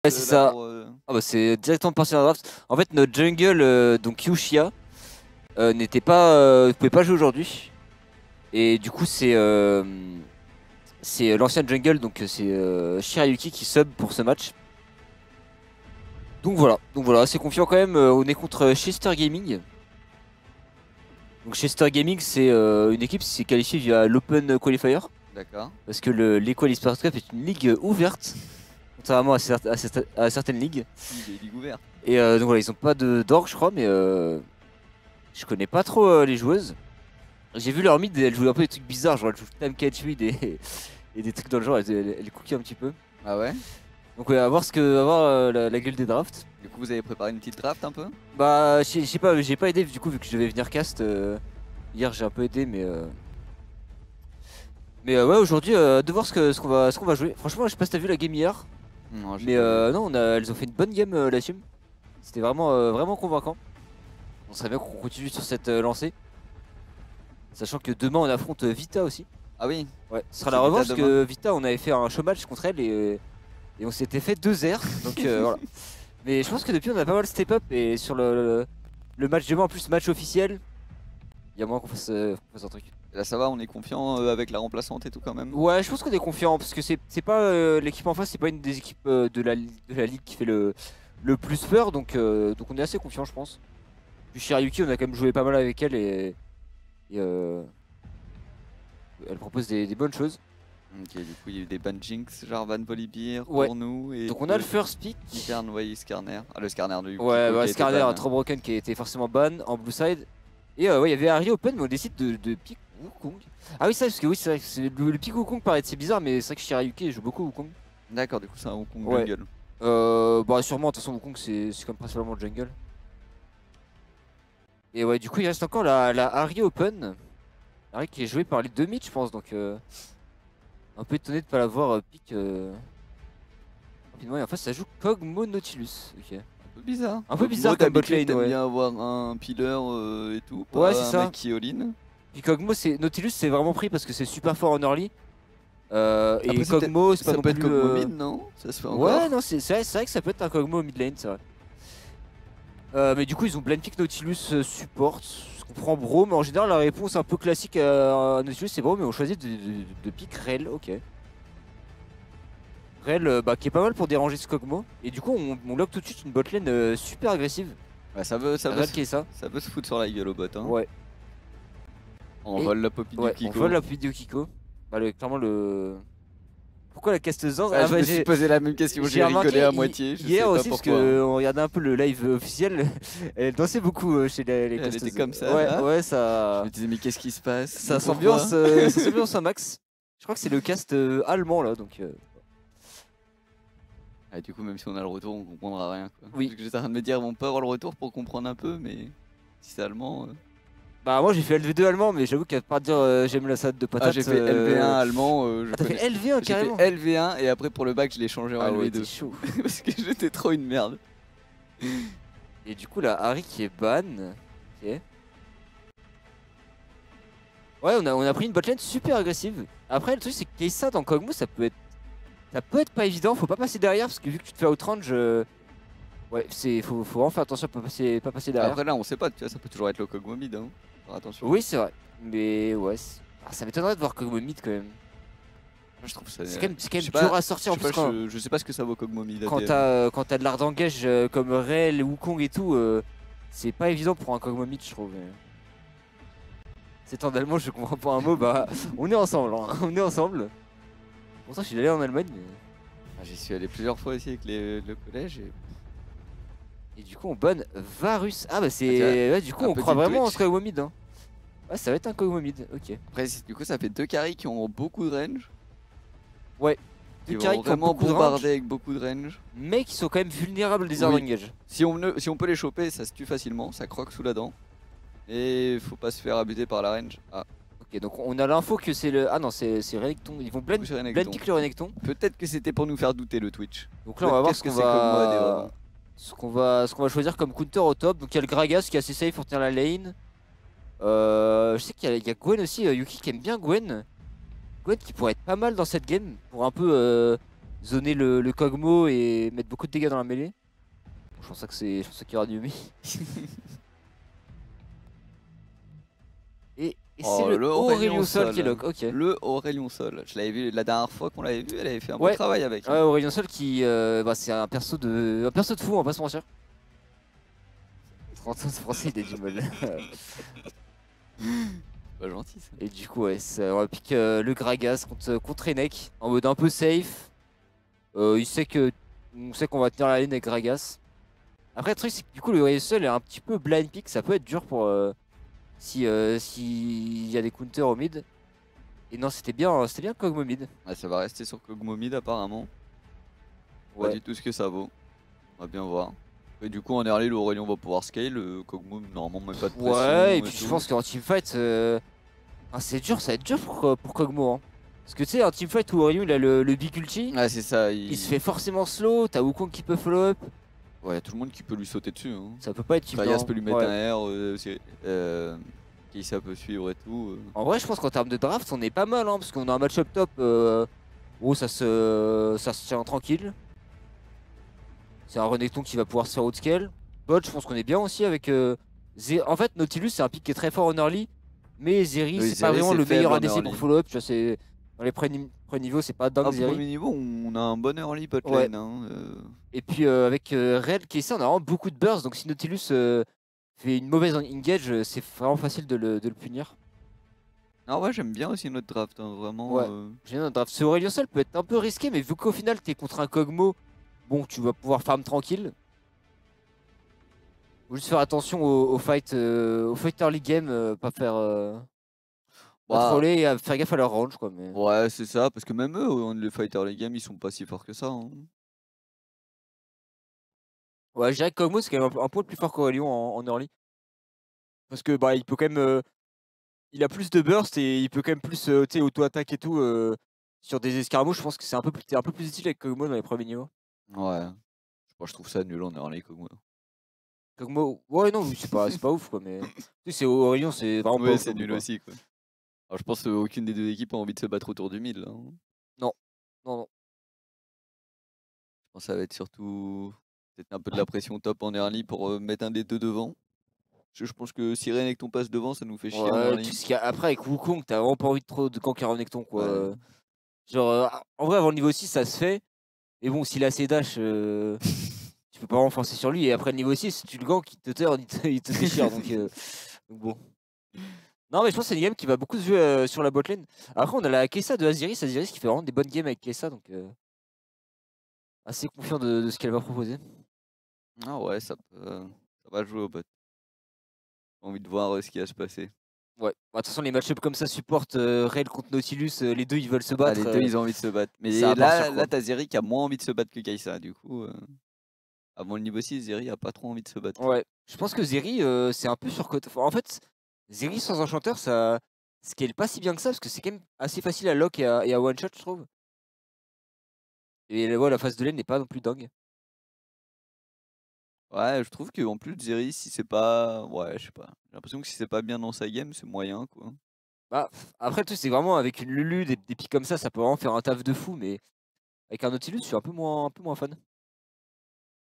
Ouais, c'est ça. Pour, Ah bah c'est directement parti dans la draft. En fait, notre jungle, donc Yushia, n'était pas, pouvait pas jouer aujourd'hui. Et du coup, c'est l'ancien jungle, donc c'est Shirayuki qui sub pour ce match. Donc voilà, c'est confiant quand même. On est contre Chester Gaming. Donc Chester Gaming, c'est une équipe qui s'est qualifiée via l'Open Qualifier. D'accord. Parce que l'Equal Esports Cup est une ligue ouverte, contrairement à certaines ligues. Des ligues ouvertes. Et donc voilà, ils ont pas d'org, je crois, mais je connais pas trop les joueuses. J'ai vu leur mid, elles jouaient un peu des trucs bizarres, genre elles jouent time catch mid et des trucs dans le genre, elles cookie un petit peu. Ah ouais. Donc ouais, à voir la gueule des drafts. Du coup, vous avez préparé une petite draft un peu? Bah, je sais pas, j'ai pas aidé du coup vu que je devais venir cast. Hier j'ai un peu aidé, mais ouais, aujourd'hui, de voir ce qu'on va jouer. Franchement, je sais pas si t'as vu la game hier. Non, j'ai Mais pas vu. non, elles ont fait une bonne game la team. C'était vraiment convaincant. On serait bien qu'on continue sur cette lancée. Sachant que demain on affronte Vita aussi. Ah oui. Ouais, ce sera C'est la Vita revanche demain. que Vita on avait fait un show match contre elle et on s'était fait 2-0. Donc voilà. Mais je pense que depuis on a pas mal step up et sur le match demain en plus match officiel, il y a moyen qu'on fasse un truc. Là, ça va, on est confiant avec la remplaçante et tout quand même. Ouais, je pense qu'on est confiant parce que c'est pas l'équipe en face, c'est pas une des équipes de la ligue qui fait le plus peur, donc on est assez confiant je pense. Puis Shirayuki, on a quand même joué pas mal avec elle et elle propose des bonnes choses. Ok, du coup, il y a eu des ban jinx, genre Van Volibear Ouais. pour nous. Et Donc on a le first pick. Hyper Noy Skarner. Ah, le Skarner de Yukiko. Ouais, bah, qui a été Skarner, ban. trop broken qui a été forcément ban en blue side. Et ouais, il y avait Harry Open, mais on décide de pick Wukong. Ah oui, ça, parce que oui, c'est vrai que le pick Wukong paraît assez bizarre, mais c'est vrai que Shirayuki joue beaucoup Wukong. D'accord, du coup, c'est un Wukong Ouais. jungle. Bah, sûrement, de toute façon, Wukong, c'est comme principalement le jungle. Et ouais, du coup, il reste encore la Harry Open. Harry qui est joué par les deux mid, je pense, donc un peu étonné de pas l'avoir pick rapidement. Et en face, ça joue Kog'Maw Nautilus. Ok. Un peu bizarre. Un peu bizarre comme bot lane, t'aimes ouais. bien avoir un pillar et tout. Ouais, Pas c'est un ça. mec qui all-in. Puis Kog'Maw, Nautilus, c'est vraiment pris parce que c'est super fort en early. Et Après, Kog'Maw, c'est pas ça non peut être plus. Kog'Maw mid, non? Ça se fait encore. Ouais, non, c'est vrai que ça peut être un Kog'Maw mid lane, c'est vrai. Mais du coup, ils ont blind pick Nautilus support. Je comprends Bro, mais en général, la réponse un peu classique à Nautilus, c'est Bro, mais on choisit de pick Rel, ok. Rel, bah, qui est pas mal pour déranger ce Kog'Maw. Et du coup, on lock tout de suite une botlane super agressive. Ouais, ça veut Rel ça. ça veut se foutre sur la gueule au bot. Hein. Ouais. On Et- vole la poppy Ouais, du Kiko. on vole la vidéo Kiko. Bah, clairement, le. Pourquoi la casteuse Ouais, je me suis posé la même question, j'ai rigolé à moitié. Je sais hier pas aussi, parce pourquoi. qu'on regardait un peu le live officiel, elle dansait beaucoup chez les Elle casteuses. était comme ça. Ouais, là. ouais, Je ça. me disais, mais qu'est-ce qui se passe? Ça Mais pourquoi s'ambiance un max. Je crois que c'est le cast allemand là, donc. Ah, du coup, même si on a le retour, on comprendra rien. Quoi. Oui. Parce que j'étais en train de me dire, on peut avoir le retour pour comprendre un peu, mais si c'est allemand. Bah, moi j'ai fait LV2 allemand, mais j'avoue qu'à part dire j'aime la salade de patates. Ah, j'ai fait LV1 allemand. Ah, t'as fait LV1 carrément? J'ai fait LV1 et après pour le bac, je l'ai changé en Ah ouais, LV2. t'es chaud. Parce que j'étais trop une merde. Et du coup, la Harry qui est ban. Ok. Ouais, on a pris une botlane super agressive. Après, le truc, c'est que Kaysa dans Kog'Maw, ça peut être pas évident. Faut pas passer derrière parce que vu que tu te fais outrange, ouais, faut vraiment faire attention à pas passer derrière. Après, là, on sait pas, tu vois, ça peut toujours être le Kog'Maw mid. Hein. Faire attention. Oui, c'est vrai. Mais ouais, ça m'étonnerait de voir Kog'Maw mid quand même. Je trouve ça. C'est quand même dur à sortir en plus. Je sais pas ce que ça vaut Kog'Maw mid. Quand t'as de l'art d'engage comme Rel, Wukong et tout, c'est pas évident pour un Kog'Maw mid, je trouve. C'est en allemand, je comprends pas un mot, bah on est ensemble, hein. On est ensemble. Pourtant, je suis allé en Allemagne. Mais... Ah, j'y suis allé plusieurs fois aussi avec le collège. Et du coup, on bonne Varus. Ah, bah c'est. Ouais, du coup, on petit croit vraiment en Twitch. ce Kog'Maw mid. Hein. Ouais, ça va être un Kog'Maw mid, ok. Après, du coup, ça fait deux carries qui ont beaucoup de range. Ouais. Qui carries vont qui ont vraiment beaucoup de bombarder range, avec beaucoup de range. mais qui sont quand même vulnérables des arts Oui. d'engage. Si on peut les choper, ça se tue facilement, ça croque sous la dent. Et faut pas se faire abuser par la range. Ah, Ok, donc on a l'info que c'est le. Ah non, c'est Renekton. Ils vont blend c'est Renekton. pick le Renekton. Peut-être que c'était pour nous faire douter le Twitch. Donc là, on va voir Qu'est-ce que c'est comme moi vraiment. ce qu'on va choisir comme counter au top. Donc il y a le Gragas qui est assez safe pour tenir la lane. Je sais qu'il y a Gwen aussi, Yuki qui aime bien Gwen. Gwen qui pourrait être pas mal dans cette game pour un peu zoner le Kog'Maw et mettre beaucoup de dégâts dans la mêlée. Je pense que c'est qu'il y aura du Yumi. Et c'est Oh, le Aurelion Sol qui est lock, ok. Le Aurelion Sol. Je l'avais vu la dernière fois qu'on l'avait vu, elle avait fait un bon Ouais. travail avec. Ouais, Aurelion Sol qui. Bah, c'est un perso de fou, on va pas se mentir. Français, il a du mal. Pas gentil ça. Et du coup, ouais, on va pick le Gragas contre Enek en mode un peu safe. On sait qu'on va tenir la lane avec Gragas. Après, le truc, c'est que du coup, le Aurelion est un petit peu blind pick. Ça peut être dur pour si y a des counters au mid. Et non, c'était bien Kog'Maw mid. Ouais, ça va rester sur Kog'Maw mid apparemment. Ouais. Pas du tout ce que ça vaut. On va bien voir. Et du coup, en early, l'Aurelion va pouvoir scale. Le Kog'Maw, normalement, même pas de pression. Ouais, et puis je pense qu'en teamfight, c'est dur, ça va être dur pour Kog'Maw. Hein. Parce que tu sais, en teamfight où Aurelion il a le big ulti, Ouais, c'est ça. il se fait forcément slow, t'as Wukong qui peut follow up. Ouais, y'a tout le monde qui peut lui sauter dessus. Hein. Ça peut pas être évident. Gragas peut lui mettre Ouais. un R, qui ça peut suivre et tout. En vrai, je pense qu'en termes de draft, on est pas mal, hein, parce qu'on a un match-up top où ça se tient tranquille. C'est un Renekton qui va pouvoir se faire outscale. Bot, je pense qu'on est bien aussi avec. En fait, Nautilus, c'est un pick qui est très fort en early, mais Zeri, Oui, c'est pas Zeri, vraiment c'est le meilleur faible en ADC pour early. follow-up. Dans les premiers niveaux, c'est pas dingue Au Zeri. premier niveau, on a un bon early bot Ouais. lane. Hein, Et puis avec Rel qui essaie, on a vraiment beaucoup de burst. Donc si Nautilus fait une mauvaise engage, c'est vraiment facile de le punir. Ah ouais, j'aime bien aussi notre draft, hein, vraiment. Ouais. J'aime bien draft. Ce Aurelion Sol peut être un peu risqué, mais vu qu'au final t'es contre un Kog'Maw, bon, tu vas pouvoir farm tranquille. Faut juste faire attention au fight early game, pas faire. Pas Bah, troller et faire gaffe à leur range quoi. Mais... ouais, c'est ça, parce que même eux, les fighters les games, ils sont pas si forts que ça. Hein. Ouais, je dirais que Kog'Maw c'est quand même un peu plus fort qu'Aurelion en early. Parce que bah il peut quand même. Il a plus de burst et il peut quand même plus auto-attaque et tout. Sur des escarmouches, je pense que c'est t'es un peu plus utile avec Kog'Maw dans les premiers niveaux. Ouais. Moi, je trouve ça nul en early Kog'Maw. Kog'Maw, ouais, non, c'est pas ouf quoi. Mais tu sais, c'est Aurelion, c'est vraiment pas Ouais, ouf. c'est non plus, nul quoi. aussi, quoi. Alors, je pense qu'aucune des deux équipes a envie de se battre autour du mid, là. Hein. Non, non, non. Je pense que ça va être surtout peut-être un peu de la pression top en early pour mettre un des deux devant. Je pense que Sirène avec ton passe devant, ça nous fait chier en Ouais, early. après avec Wukong, t'as vraiment pas envie de trop de ganker en Necton quoi. Ouais. Genre, en vrai, avant le niveau 6, ça se fait. Mais bon, s'il a assez dash, tu peux pas renforcer sur lui. Et après le niveau 6, tu le gank, il te turn, il te déchire. Donc bon. Non, mais je pense que c'est une game qui va beaucoup se jouer sur la botlane. Après, on a la Kessa de Aziris qui fait vraiment des bonnes games avec Kessa. Donc, assez confiant de ce qu'elle va proposer. Ah ouais, ça va jouer au bot. J'ai envie de voir ce qui va se passer. Ouais. Bah, de toute façon, les match-up comme ça supportent Rel contre Nautilus. Les deux, ils veulent se Ah, battre. les deux, ils ont envie de se battre. Mais ça va partir, là, quoi. t'as Zeri qui a moins envie de se battre que Kai'Sa. Du coup, avant le niveau 6, Zeri a pas trop envie de se battre. Ouais. Je pense que Zeri, c'est un peu surcoté. Enfin, en fait, Zeri sans enchanteur, ça scale pas si bien que ça. Parce que c'est quand même assez facile à lock et à one-shot, je trouve. Et ouais, la phase de lane n'est pas non plus dingue. Ouais, je trouve qu'en plus, Zeri, si c'est pas. Ouais, je sais pas. J'ai l'impression que si c'est pas bien dans sa game, c'est moyen, quoi. Bah, après, tout c'est vraiment avec une Lulu, des pics comme ça peut vraiment faire un taf de fou. Mais avec un Nautilus, je suis un peu moins fan.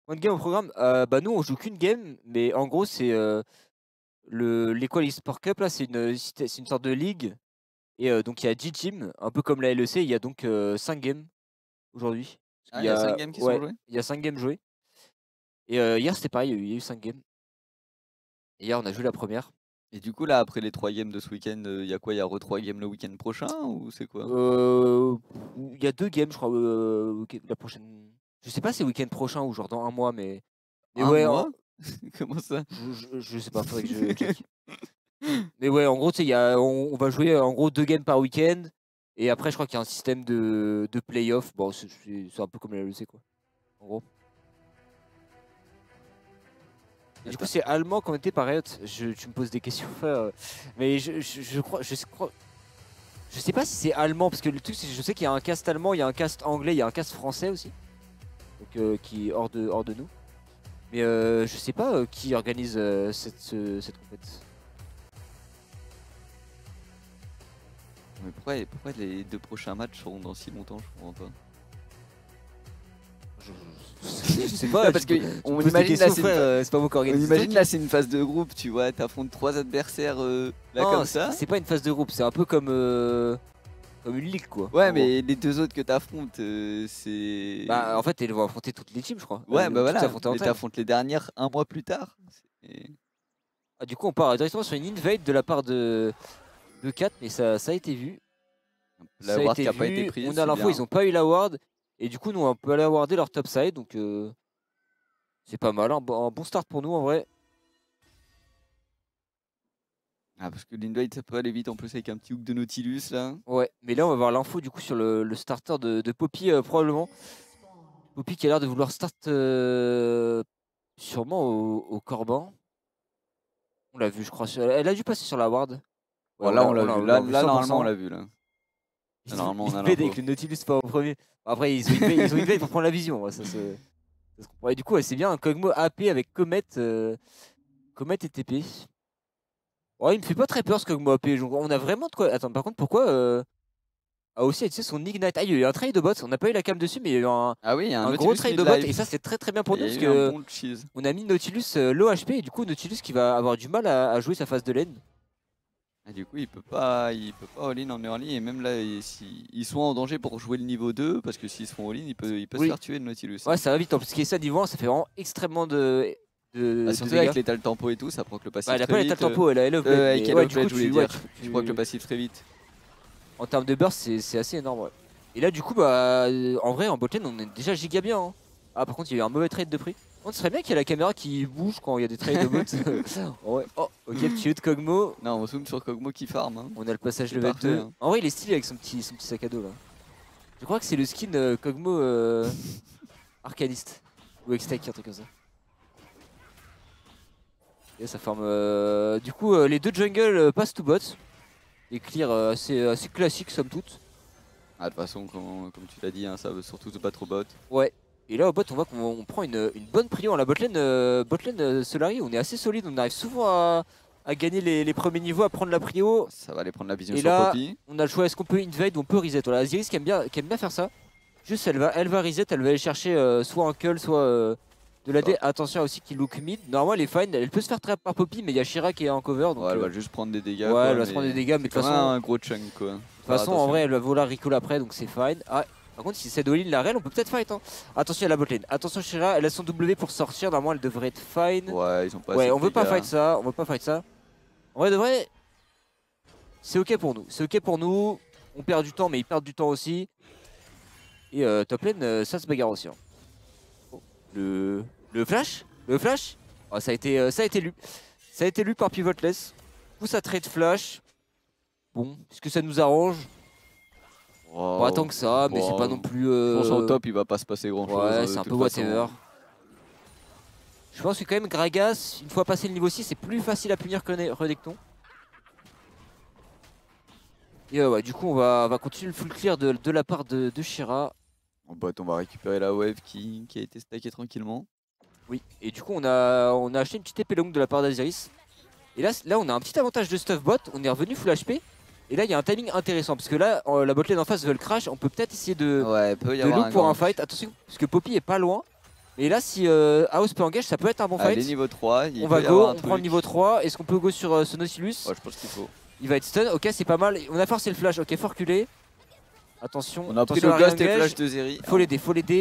Combien de game au programme? Bah, nous, on joue qu'une game. Mais en gros, c'est l'Equal eSport Cup. Là, c'est une sorte de ligue. Et donc, il y a 10 teams, un peu comme la LEC. Il y a donc 5 games aujourd'hui. Ah, il y a 5 games qui sont joués? Il y a 5 games joués. Et hier, c'était pareil, il y a eu 5 games. Et hier, on a joué la première. Et du coup, là, après les 3 games de ce week-end, il y a quoi? Il y a re-3 games le week-end prochain ou c'est quoi? Il y a 2 games, je crois, la prochaine. Je sais pas si c'est week-end prochain ou genre dans un mois, mais Un ouais, mois? Comment ça? je sais pas, faudrait que je check. Mais ouais, en gros, tu sais, on va jouer en gros 2 games par week-end. Et après, je crois qu'il y a un système de play-off. Bon, c'est un peu comme la LEC, quoi. En gros. Et du coup, c'est allemand quand on était par Riot. Tu me poses des questions, mais je crois, je sais pas si c'est allemand parce que le truc, c'est que je sais qu'il y a un cast allemand, il y a un cast anglais, il y a un cast français aussi, donc qui est hors de nous. Mais je sais pas qui organise cette compétition. Mais pourquoi les 2 prochains matchs seront dans si longtemps? Je comprends pas. Je sais pas, parce tu que peux- tu on me poses des imagine questions, là, c'est une frère, fa- c'est pas moi qui on organise ce imagine truc. là, c'est une phase de groupe, tu vois, t'affrontes 3 adversaires là Non, comme ça. c'est pas une phase de groupe, c'est un peu comme une ligue quoi. Ouais, en gros. mais les 2 autres que t'affrontes, c'est. Bah en fait ils vont affronter toutes les teams je crois. Ouais, Elles bah vont toutes voilà. s'affronter Mais entre elles. t'affrontes les dernières un mois plus tard. C'est- Ah, du coup on part directement sur une invade de la part de 4 mais ça a été vu. La Ça a ward été qui a pas été vu, prise. on a c'est l'info, bien. ils ont pas eu la ward. Et du coup nous on peut aller awarder leur top side donc c'est pas mal, un bon start pour nous en vrai. Ah, parce que l'invade ça peut aller vite en plus avec un petit hook de Nautilus là. Ouais, mais là on va voir l'info du coup sur le starter de Poppy probablement. Poppy qui a l'air de vouloir start sûrement au Corbin. On l'a vu je crois, elle a dû passer sur la ward. Ouais, Bon, là, on l'a vu. Là, vu là, normalement, on 100%. l'a vu. Là. Ils Normalement, on a invade l'info. avec le Nautilus pas en premier. Après ils ont invade pour prendre la vision, ouais, ça se comprend. Et du coup ouais, c'est bien un Kog'Maw AP avec Comet, Comet et TP. Ouais, il me fait pas très peur ce Kog'Maw AP. On a vraiment de quoi. Attends, par contre, pourquoi a aussi tu sais, son Ignite? Ah, il y a eu un trade de bot. On n'a pas eu la cam dessus, mais il y a eu Ah oui, il y a un un gros Nautilus trade de bot. mid-life. Et ça, c'est très très bien pour Il nous y a parce eu un que bon cheese. on a mis Nautilus low HP. Et du coup, Nautilus qui va avoir du mal à jouer sa phase de lane. Et du coup, il peut pas all-in en early. Et même là, ils sont en danger pour jouer le niveau 2. Parce que s'ils se font all-in, il peut se Oui. faire tuer le Nautilus. Ouais, ça va vite. Parce que ça, niveau 1, ça fait vraiment extrêmement de Surtout dégâts. avec l'étal tempo et tout, ça proc le passif Ouais, elle a très pas vite. l'état tempo, elle a Love Blade. Avec Mais Love ouais, du Blade, coup, je voulais ouais, dire. Je proc le passif très vite. En termes de burst, c'est assez énorme. Ouais. Et là, du coup, en vrai, en botlane, on est déjà giga bien. Hein. Ah, par contre, il y a eu un mauvais trade de prix. On serait bien qu'il y ait la caméra qui bouge quand il y a des trades de bot. Ouais. Oh, ok, petit de Kog'Maw. Non, on zoome sur Kog'Maw qui farm. Hein. On a le passage C'est level parfait, 2. hein. En vrai, il est stylé avec son petit sac à dos là. Je crois que c'est le skin Kog'Maw Arcaniste. Ou Extech, un truc comme ça. Et ça forme. Du coup, les deux jungle passent to bot. Et clear assez classique, somme toute. Ah, de toute façon, comme tu l'as dit, hein, ça veut surtout se battre au bot. Ouais. Et là au bot on voit qu'on prend une bonne prio. La botlane, Solari, on est assez solide, on arrive souvent à gagner les premiers niveaux, à prendre la prio. Ça va aller prendre la vision Et sur là, Poppy. on a le choix, est-ce qu'on peut invade ou on peut reset? Voilà, Aziris qui aime bien faire ça. Juste elle va reset, elle va aller chercher soit un cull, soit de l'AD. Attention aussi qu'il look mid. Normalement elle est fine, elle peut se faire trap par Poppy, mais il y a Shira qui est en cover. Donc, Ouais, elle va juste prendre des dégâts. ouais, quoi, elle va se prendre des dégâts, mais de toute c'est quand façon, même un gros chunk quoi. de toute façon en vrai elle va vouloir recall après, donc c'est fine. Ah, par contre, si c'est all-in la reine, on peut peut-être fight. Hein. Attention à la botlane. Attention Shira, elle a son W pour sortir. Normalement, elle devrait être fine. Ouais, ils ont pas Ouais, assez on de veut pas dégâts. fight ça. On veut pas fight ça. En vrai, de vrai, c'est ok pour nous. C'est ok pour nous. On perd du temps, mais ils perdent du temps aussi. Et top lane, ça se bagarre aussi. Hein. Oh, le flash. Le flash. Oh, ça a été lu. Ça a été lu par Pivotless. Pousse à trade flash. Bon, est-ce que ça nous arrange? Wow. Pas tant que ça, mais c'est pas non plus. Je pense en top, il va pas se passer grand chose. Ouais, c'est un peu whatever. Je pense que quand même Gragas, une fois passé le niveau 6, c'est plus facile à punir que Renekton. Et ouais, du coup on va continuer le full clear de la part de Shira. En bot, on va récupérer la wave qui a été stackée tranquillement. Oui, et du coup on a acheté une petite épée longue de la part d'Aziris. Et là on a un petit avantage de stuff bot, on est revenu full HP. Et là il y a un timing intéressant parce que là la botlane en face veut le crash, on peut peut-être essayer de look pour un fight. Attention parce que Poppy est pas loin. Et là si House peut engage, ça peut être un bon fight. Allez, niveau 3, on va go, on prend le niveau 3. Est-ce qu'on peut go sur ce Nautilus? Ouais, je pense qu'il faut. Il va être stun, ok c'est pas mal. On a forcé le flash, ok faut reculer. Attention, on a pris attention le ghost et flash de Zeri. Faut l'aider,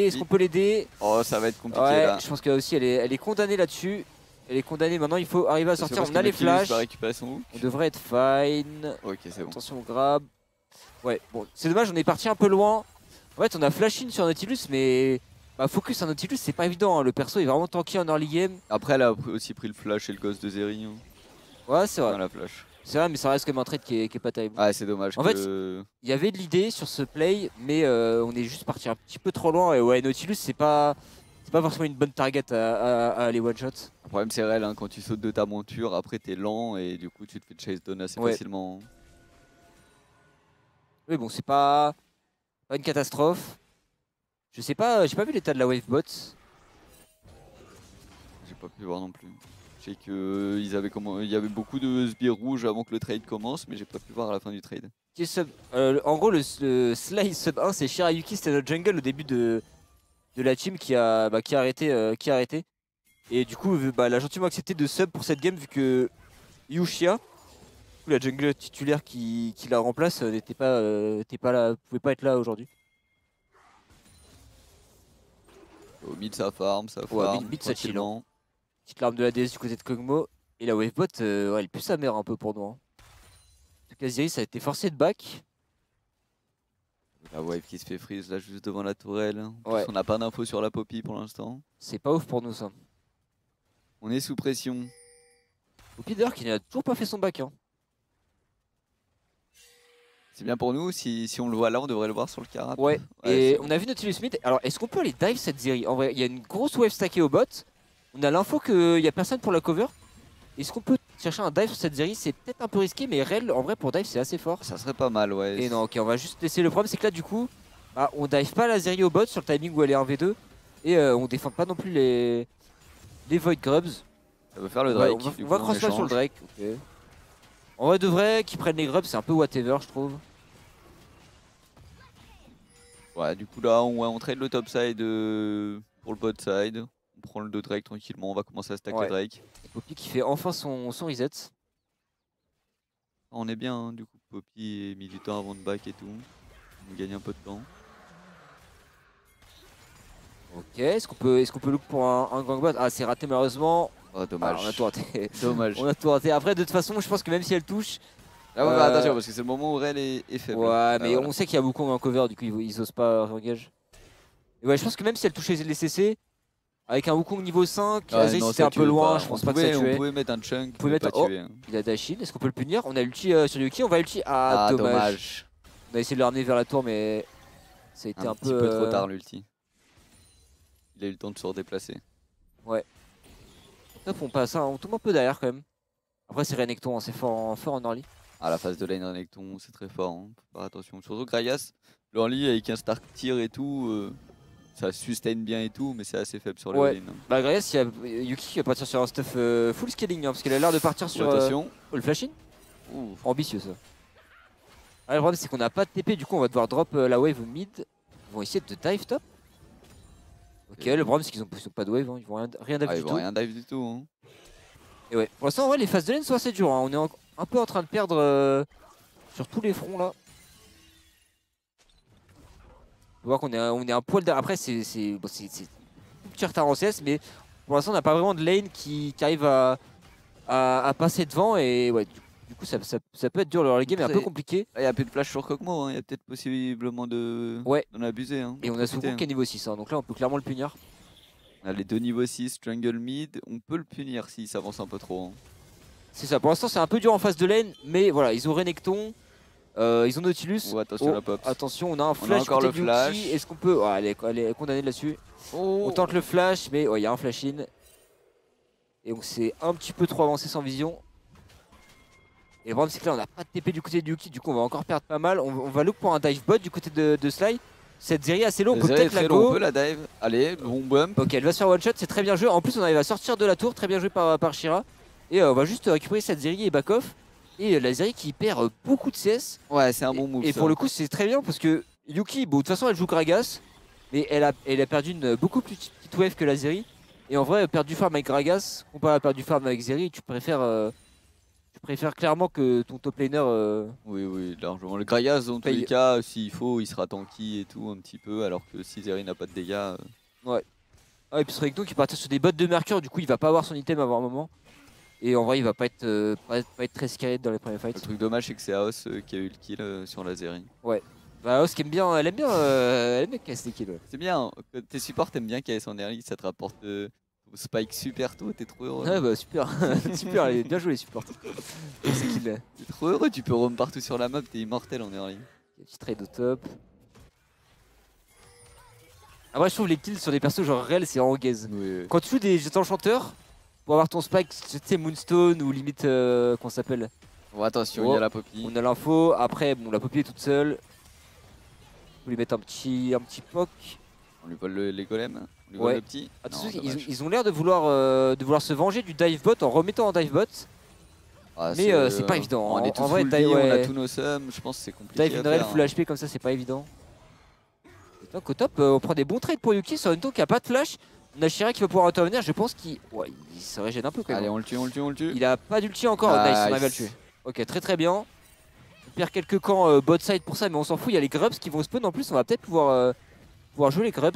Est-ce qu'on peut l'aider? Oh, ça va être compliqué ouais, là. je pense qu'elle aussi elle est condamnée là-dessus. Elle est condamnée maintenant, il faut arriver à sortir. On a les flashs. On devrait être fine. Ok, c'est bon. Attention au grab. Ouais, bon, c'est dommage, on est parti un peu loin. En fait, on a flash in sur Nautilus, mais focus sur Nautilus, c'est pas évident. Hein. Le perso est vraiment tanky en early game. Après, elle a aussi pris le flash et le ghost de Zeri. Hein. Ouais, c'est vrai. Dans la flash. C'est vrai, mais ça reste comme un trade qui est pas terrible. Ah, c'est dommage. En fait, il y avait de l'idée sur ce play, mais on est juste parti un petit peu trop loin. Et ouais, Nautilus, c'est pas forcément une bonne target à aller one shot. Le problème, c'est réel, hein, quand tu sautes de ta monture, après t'es lent et du coup tu te fais chase down assez facilement. Oui, bon, c'est pas une catastrophe. Je sais pas, j'ai pas vu l'état de la wave bot. J'ai pas pu voir non plus. Je sais qu'il y avait beaucoup de sbires rouges avant que le trade commence, mais j'ai pas pu voir à la fin du trade. En gros, le Slice sub 1, c'est Shirayuki, c'était notre jungle au début de de la team qui a arrêté. Et du coup, elle a gentiment accepté de sub pour cette game vu que Yushia, la jungle titulaire qui la remplace, n'était pas là, pouvait pas être là aujourd'hui. Au mid ça farm, Ouais, mid, ça chill, hein. Petite larme de la DS du côté de Kog'Maw. Et la wavebot, ouais, elle pue sa mère un peu pour nous. Hein. En tout cas, Zeri, ça a été forcé de back. La wave qui se fait freeze là juste devant la tourelle. En Ouais. plus, on n'a pas d'infos sur la Poppy pour l'instant. C'est pas ouf pour nous ça. On est sous pression. Poppy d'ailleurs qui n'a toujours pas fait son back. Hein. C'est bien pour nous, si on le voit là, on devrait le voir sur le carap. Ouais, et bon. on a vu Nautilus Smith. Alors, est-ce qu'on peut aller dive cette Zeri? En vrai, il y a une grosse wave stackée au bot. On a l'info qu'il n'y a personne pour la cover. Est-ce qu'on peut chercher un dive sur cette Zeri? C'est peut-être un peu risqué, mais Rel, en vrai, pour dive, c'est assez fort. Ça serait pas mal, ouais. Et non, ok, on va juste laisser. Le problème, c'est que là, du coup, on dive pas la Zeri au bot sur le timing où elle est 1v2. Et on défend pas non plus les Void Grubs. Ça veut faire le Drake. On va cross sur le Drake. Ok. En vrai de vrai, qu'ils prennent les Grubs, c'est un peu whatever, je trouve. Ouais, du coup là, on trade le top side pour le bot side. On prend le 2 Drake tranquillement, on va commencer à stacker Drake. Poppy qui fait enfin son reset. On est bien, hein, du coup Poppy a mis du temps avant de back et tout. On gagne un peu de temps. Ok, est-ce qu'on peut look pour un gang bot? Ah, c'est raté malheureusement. Oh, dommage. On a tout raté. Dommage. On a tout raté. Après, de toute façon, je pense que même si elle touche. Ah ouais, bah, attention, parce que c'est le moment où Rel est faible. Ouais, mais voilà. on sait qu'il y a beaucoup en cover, du coup, ils osent pas re-engage. Et ouais, je pense que même si elle touchait les CC, avec un Wukong niveau 5, c'était un peu loin, je pense pas que ça tuait. On pouvait mettre un chunk, on pouvait mettre pas tuer. Hein. Il a dash in, est-ce qu'on peut le punir? On a l'ulti sur Yuki, on va ulti. Ah, dommage. On a essayé de le ramener vers la tour, mais ça a été un petit peu trop tard l'ulti. Il a eu le temps de se redéplacer. Ouais. Top, on passe, on tombe un peu derrière quand même. Après, c'est Renekton, hein, c'est fort en early. Ah, la phase de lane Renekton, c'est très fort. Hein. Faut faire attention. Surtout Gragas, l'early avec un start tier et tout, ça sustain bien et tout, mais c'est assez faible sur le lane. Hein. Bah, Gragas, il y a Yuki qui va partir sur un stuff full scaling, hein, parce qu'elle a l'air de partir sur. Attention. Le flash-in. Ambitieux ça. Ah, le problème, c'est qu'on n'a pas de TP, du coup, on va devoir drop la wave au mid. Ils vont essayer de dive top. Ok, le problème, c'est qu'ils ont pas de wave, hein. Ils vont rien dive du tout. Ils vont rien dive du tout. Hein. Et ouais, pour l'instant, en vrai, les phases de lane sont assez dures. Hein. On est un peu en train de perdre sur tous les fronts là. On voit qu'on est un poil derrière. Après, c'est un petit retard en CS, mais pour l'instant, on n'a pas vraiment de lane qui arrive à passer devant. Et ouais, du coup, ça peut être dur. Le early game est un peu compliqué. Il y a plus de flash sur Kog'Maw, hein. Il y a peut-être possiblement d'en abuser. Hein, et on a Wukong qui est niveau 6, hein. Donc là, on peut clairement le punir. On a les deux niveaux 6, jungle mid, on peut le punir s'il s'avance un peu trop. Hein. C'est ça, pour l'instant c'est un peu dur en face de lane, mais voilà, ils ont Renekton, ils ont Nautilus. Oh, attention la pop. Attention, on a un flash. On a encore le flash. Est-ce qu'on peut... elle est condamnée là-dessus. On tente le flash, mais il y a un flash in. Et donc c'est un petit peu trop avancé sans vision. Et le problème c'est que là on n'a pas de TP du côté de Yuki, du coup on va encore perdre pas mal. On va look pour un dive bot du côté de Sly. Cette Zeri assez long, on peut peut-être la go. On peut la dive. Allez, bon bump. Ok, elle va se faire one shot, c'est très bien joué. En plus, on arrive à sortir de la tour, très bien joué par Shira. Et on va juste récupérer cette Zeri et back off. Et la Zeri qui perd beaucoup de CS. Ouais, c'est un bon move. Et pour le coup, c'est très bien parce que Yuki, bon, de toute façon, elle joue Gragas. Mais elle a perdu une beaucoup plus petite wave que la Zeri. Et en vrai, perdre du farm avec Gragas, comparé à perdre du farm avec Zeri, tu préfères clairement que ton top laner. Oui, largement. Le Gragas, dans tous les cas, s'il faut, il sera tanky et tout un petit peu, alors que si Zeri n'a pas de dégâts. Ouais. Ah, et puis Renekton qui partait sur des bottes de mercure, du coup, il va pas avoir son item avant un moment. Et en vrai, il va pas être très scary dans les premiers fights. Le truc dommage, c'est que c'est Aos qui a eu le kill sur la Zeri. Ouais. Bah, Aos qui aime bien, elle aime bien casser les kills. Ouais. C'est bien, tes supports t'aimes bien KS en early, ça te rapporte. Spike super tôt, t'es trop heureux. Ouais, bah super, super, bien joué les supports. C'est qu'il est. T'es trop heureux, tu peux roam partout sur la map, t'es immortel en early. Petit trade au top. Après, je trouve les kills sur des persos genre Rel, c'est en gaze. Oui. Quand tu joues des enchanteurs, pour avoir ton spike, tu sais, Moonstone ou limite, qu'on s'appelle. Bon, attention, il y a la Poppy. On a l'info, après, bon, la Poppy est toute seule. Faut lui mettre un petit poke. On lui vole les golems. On lui vole le petit. Attention, ils ont l'air de vouloir se venger du dive bot en remettant en dive bot. Ah, mais c'est pas évident. On est tous full vie, on a tous nos sums, je pense que c'est compliqué. Dive in full HP comme ça, c'est pas évident. Donc au top, on prend des bons trades pour Yuki sur Renekton qui a pas de flash. On a Shira qui va pouvoir intervenir, je pense qu'il il se régène un peu quand même. Allez, on le tue, on le tue, on le tue. Il a pas d'ulti encore, nice, on arrive à le tuer. Ok, très bien. On perd quelques camps bot side pour ça, mais on s'en fout, il y a les grubs qui vont spawn en plus, on va peut-être pouvoir jouer les grubs.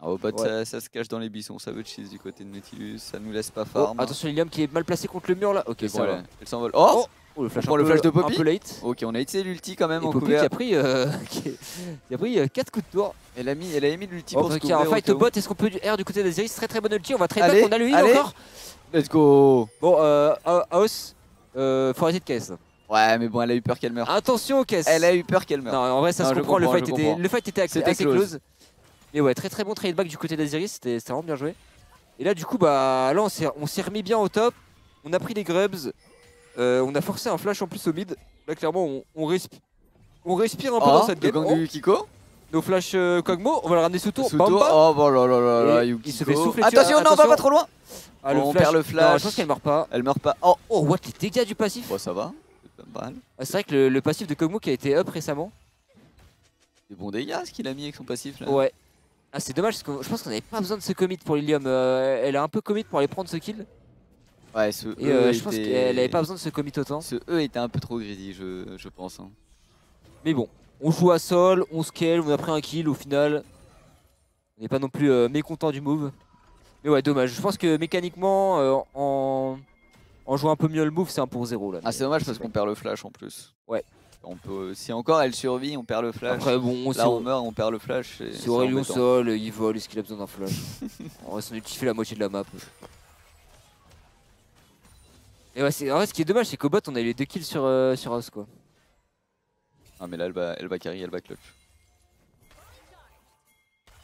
Ah, au bot, ça se cache dans les buissons, ça veut cheese du côté de Nautilus, ça nous laisse pas farm. Attention, Lilium qui est mal placé contre le mur là. Ok, ça va. Elle s'envole. Oh, le flash, le flash de Poppy. Un peu late. Ok, on a hitsé l'ulti quand même et en Poppy couvert. qui a pris, qui a pris 4 coups de tour. Elle a mis l'ulti pour se couvrir. Un fight au bot, est-ce qu'on peut R du côté d'Aziris? Très bonne ulti, on va trade back, on a le heal encore. Let's go. Bon, House, faut arrêter de caisse. Ouais, mais bon, elle a eu peur qu'elle meure. Attention aux caisses. Elle a eu peur qu'elle meure. Non, en vrai, ça se comprend, le fight était assez close. Et ouais, très bon trade back du côté d'Aziris, c'était vraiment bien joué. Et là, du coup, bah là, on s'est remis bien au top. On a pris les grubs. On a forcé un flash en plus au mid. Là, clairement, on respire un peu dans cette game. Le gang du Yukiko. Nos flash Kog'Maw, on va le ramener sous tour. Oh, bon là, Yukiko. Il se fait souffler. Attention, non, va pas trop loin. On perd le flash. Non, je pense qu'elle meurt pas. Elle meurt pas. Oh, what, les dégâts du passif. Bon, ça va. C'est pas mal. C'est vrai que le passif de Kog'Maw qui a été up récemment. Des bons dégâts ce qu'il a mis avec son passif là. Ouais. Ah, c'est dommage parce que je pense qu'on avait pas besoin de ce commit pour Lilium. Elle a un peu commit pour aller prendre ce kill. Ouais, ce et je pense qu'elle avait pas besoin de ce commit autant. Ce E était un peu trop greedy, je pense. Hein. Mais bon, on joue à sol, on scale, on a pris un kill au final. On n'est pas non plus mécontent du move. Mais ouais, dommage. Je pense que mécaniquement, en jouant un peu mieux le move, c'est un pour 0 là. Ah, c'est dommage parce qu'on perd le flash en plus. Ouais. On peut, si encore elle survit, on perd le flash. Après, bon, là on meurt, on perd le flash. Si Aurélien sol, il vole, est-ce qu'il a besoin d'un flash? En vrai, son ulti fait la moitié de la map. Et ouais, en vrai, ce qui est dommage, c'est qu'au bot, on a eu les 2 kills sur House quoi. Ah, mais là, elle va carry, elle va clutch.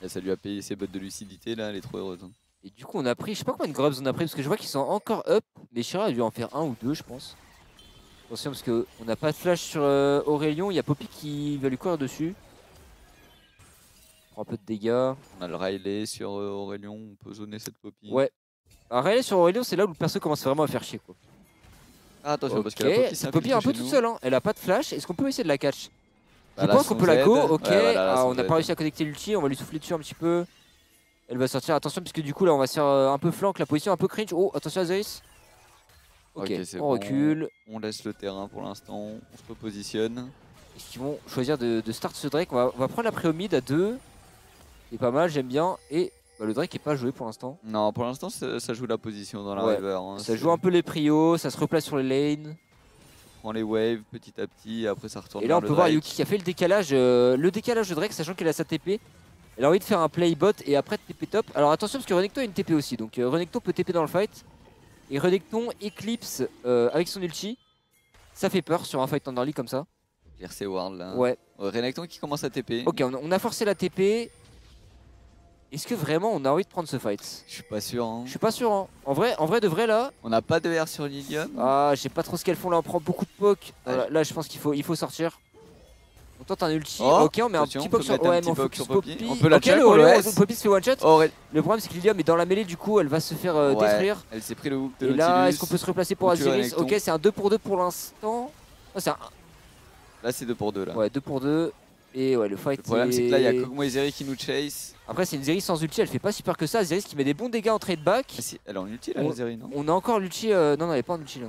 Et ça lui a payé ses bots de lucidité, là, elle est trop heureuse. Hein. Et du coup, on a pris, je sais pas combien de grubs on a pris, parce que je vois qu'ils sont encore up. Mais Shira a dû en faire 1 ou 2, je pense. Attention, parce qu'on n'a pas de flash sur Aurélien, il y a Poppy qui va lui courir dessus. Prend un peu de dégâts. On a le Riley sur Aurélien, on peut zoner cette Poppy. Ouais. Alors, Riley sur Aurélien, c'est là où le perso commence vraiment à faire chier quoi. Ah, attention, parce que la Poppy, Poppy est un peu toute seule, hein. Elle a pas de flash. Est-ce qu'on peut essayer de la catch? Bah, je pense qu'on peut la go, ok. Ouais, voilà, on n'a pas réussi à connecter l'ulti, on va lui souffler dessus un petit peu. Elle va sortir, attention, puisque du coup là on va se faire un peu flank, la position un peu cringe. Oh, attention Aziris. Ok, on recule. On laisse le terrain pour l'instant, on se repositionne. Est-ce qu'ils vont choisir de start ce Drake? On va prendre la pré au mid à 2. C'est pas mal, j'aime bien. Et bah, le Drake est pas joué pour l'instant. Non, pour l'instant ça joue la position dans la river. Hein, ça joue un peu les prios, ça se replace sur les lanes. Prend les waves petit à petit, après ça retourne. Et là on peut voir Yuki qui a fait le décalage de Drake, sachant qu'il a sa TP. Elle a envie de faire un play bot et après de TP top. Alors attention parce que Renekton a une TP aussi, donc Renekton peut TP dans le fight. Et Renekton éclipse avec son ulti. Ça fait peur sur un fight en early comme ça. RC World là. Ouais. Renekton qui commence à TP. Ok, on a forcé la TP. Est-ce que vraiment on a envie de prendre ce fight? Je suis pas sûr. Hein. Je suis pas sûr. Hein. En vrai de vrai là. On n'a pas de R sur Lilium. Ah, je sais pas trop ce qu'elles font là. On prend beaucoup de poke. Là, je pense qu'il faut sortir. On tente un ulti. Ok, on met un petit poke sur. Ouais, mais on focus Poppy. On peut la ok, Poppy se fait one shot. Le problème c'est que Lilium est dans la mêlée, du coup elle va se faire détruire. Elle s'est pris le hook de Nautilus. Et là, est-ce qu'on peut se replacer pour Aziris? Ok, c'est un 2 pour 2 pour l'instant. Là, c'est 2 pour 2 là. Ouais, 2 pour 2. Et ouais, le fight. Le problème, c'est que là, il y a Kog'Maw et Zeri qui nous chase. Après, c'est une Zeri sans ulti, elle fait pas si peur que ça. Zeri qui met des bons dégâts en trade back. Ah, si, elle est en ulti là, Zeri, non? On a encore l'ulti. Non, elle est pas en ulti là.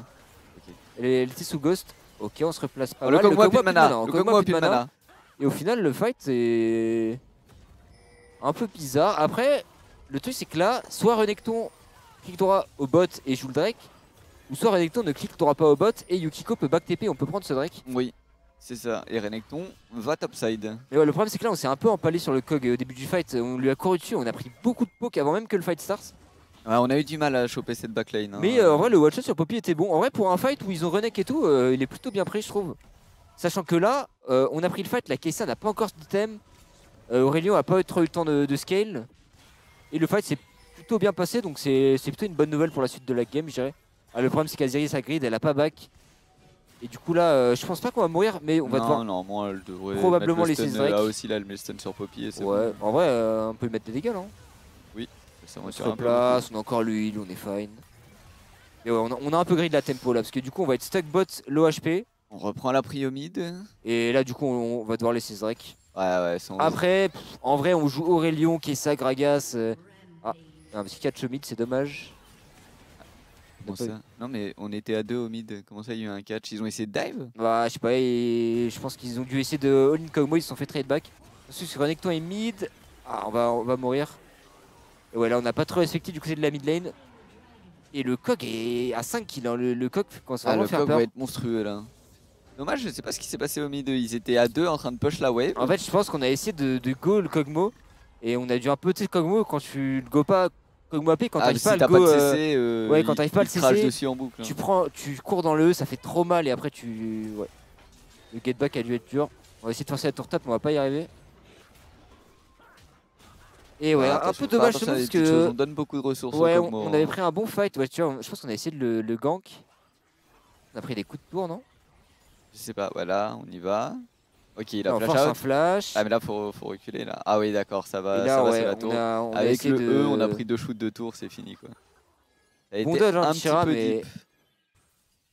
Okay. Elle était sous Ghost. Ok, on se replace pas mal. Le Kog'Maw a plus de mana. Et au final, le fight est un peu bizarre. Après, le truc, c'est que là, soit Renekton clique droit au bot et joue le Drake, ou soit Renekton ne clique droit pas au bot et Yukiko peut back TP, on peut prendre ce Drake. Oui, c'est ça. Et Renekton va topside. Mais ouais, le problème, c'est que là, on s'est un peu empalé sur le Kog au début du fight. On lui a couru dessus, on a pris beaucoup de poke avant même que le fight start. Ouais, on a eu du mal à choper cette backlane. Hein. Mais en vrai, le one shot sur Poppy était bon. En vrai, pour un fight où ils ont Renek et tout, il est plutôt bien pris, je trouve. Sachant que là, on a pris le fight, la Kessa n'a pas encore d'item. Aurélien n'a pas trop eu le temps de scale. Et le fight s'est plutôt bien passé, donc c'est plutôt une bonne nouvelle pour la suite de la game, je dirais. Le problème, c'est qu'Aziris a grid, elle a pas back. Et du coup là, je pense pas qu'on va mourir, mais on va devoir moi, elle devrait probablement laisser ce Drake. Là aussi, là, elle met le stun sur Poppy et c'est bon. En vrai, on peut lui mettre des dégâts là. Oui, ça on se replace, on a encore l'huile, on est fine. Et ouais, on a un peu grid la tempo là, parce que du coup, on va être stuck bot low HP. On reprend la prio mid. Et là, du coup, on va devoir laisser ce Drake. Ouais, sans... Après, en vrai, on joue Aurélien, Kessa, Gragas. Ah, un petit catch au mid, c'est dommage. Comment ça? Non, mais on était à 2 au mid. Comment ça, il y a eu un catch? Ils ont essayé de dive? Bah, je sais pas, et je pense qu'ils ont dû essayer de all-in Kog'Maw, ils se sont fait trade back. Ensuite, sur Renekton et mid. Ah, on va mourir. Et ouais, là, on n'a pas trop respecté du côté de la mid lane. Et le Kog est à 5 kills. Hein. Le Kog commence Ah, vraiment à le faire coq peur. va être monstrueux là. Dommage, je sais pas ce qui s'est passé au mid. Ils étaient à 2 en train de push la wave. En fait, je pense qu'on a essayé de go le Kog'Maw. Et on a dû un peu, tu sais, Kog'Maw, quand tu le go pas, Kog'Maw AP, quand Ah, mais t'arrives pas à si le t'as pas go. de CC, Ouais, quand t'arrives pas à il le te crache CC, dessus en boucle. tu cours dans le E, ça fait trop mal. Et après, ouais. Le get back a dû être dur. On va essayer de forcer la tour tap, mais on va pas y arriver. Et ouais, un peu dommage attention à parce des petites choses, que. on donne beaucoup de ressources au Ouais, Kog'Maw. on avait pris un bon fight. Ouais, tu vois, je pense qu'on a essayé de le gank. On a pris des coups de tour, non? Je sais pas, voilà, on y va. Ok, il a Là, on flash force un out. flash. Ah, mais là, faut reculer là. Ah, oui, d'accord, ça Et va, là, c'est ouais, la tour. on a Avec essayé le E, on a de. pris 2 shoots de tour, c'est fini quoi. Elle Bon était dodge, hein, un de petit Shira, peu mais. deep.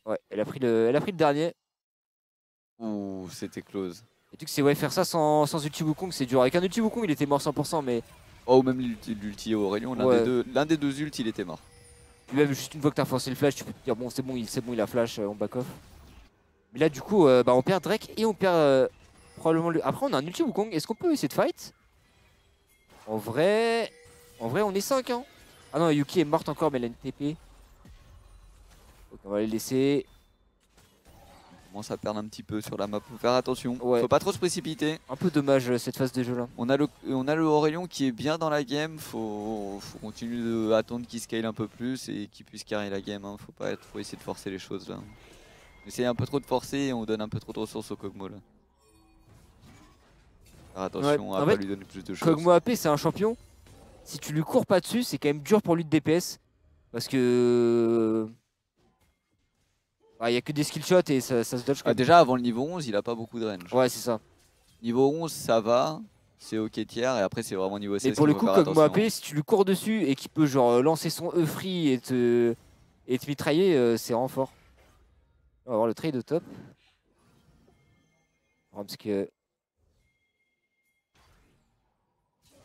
Ouais, elle a pris le dernier. Ouh, c'était close. Et tu sais que c'est ouais, faire ça sans ulti Wukong, c'est dur. Avec un ulti Wukong, il était mort 100%, mais. Oh, même l'ulti Aurélien, Ouais. l'un des deux ults, il était mort. Même juste une fois que t'as forcé le flash, tu peux te dire bon, c'est bon, il a flash, on back off. Mais là, du coup, bah, on perd Drake et on perd probablement le. Après, on a un ulti Wukong. Est-ce qu'on peut essayer de fight? En vrai. En vrai, on est 5, hein. Ah non, Yuki est morte encore, mais elle a une TP. Donc, on va les laisser. On commence à perdre un petit peu sur la map. Faut faire attention. Ouais. Faut pas trop se précipiter. Un peu dommage cette phase de jeu là. On a le Aurélien qui est bien dans la game. Faut continuer d'attendre qu'il scale un peu plus et qu'il puisse carry la game. Hein. Faut essayer de forcer les choses là. On essaye un peu trop de forcer et on donne un peu trop de ressources au Kog'Maw là. Faire attention à pas lui donner plus de choses. Kog'Maw AP, c'est un champion. Si tu lui cours pas dessus, c'est quand même dur pour lui de DPS. Parce que. Il y a que des skill shots et ça se dodge quand même. Déjà avant le niveau 11, il a pas beaucoup de range. Ouais, c'est ça. Niveau 11, ça va. C'est ok tiers et après c'est vraiment niveau 16. Mais pour le coup, Kog'Maw attention. AP, si tu lui cours dessus et qu'il peut genre lancer son E free et te mitrailler, c'est vraiment fort. On va voir le trade au top. Parce que.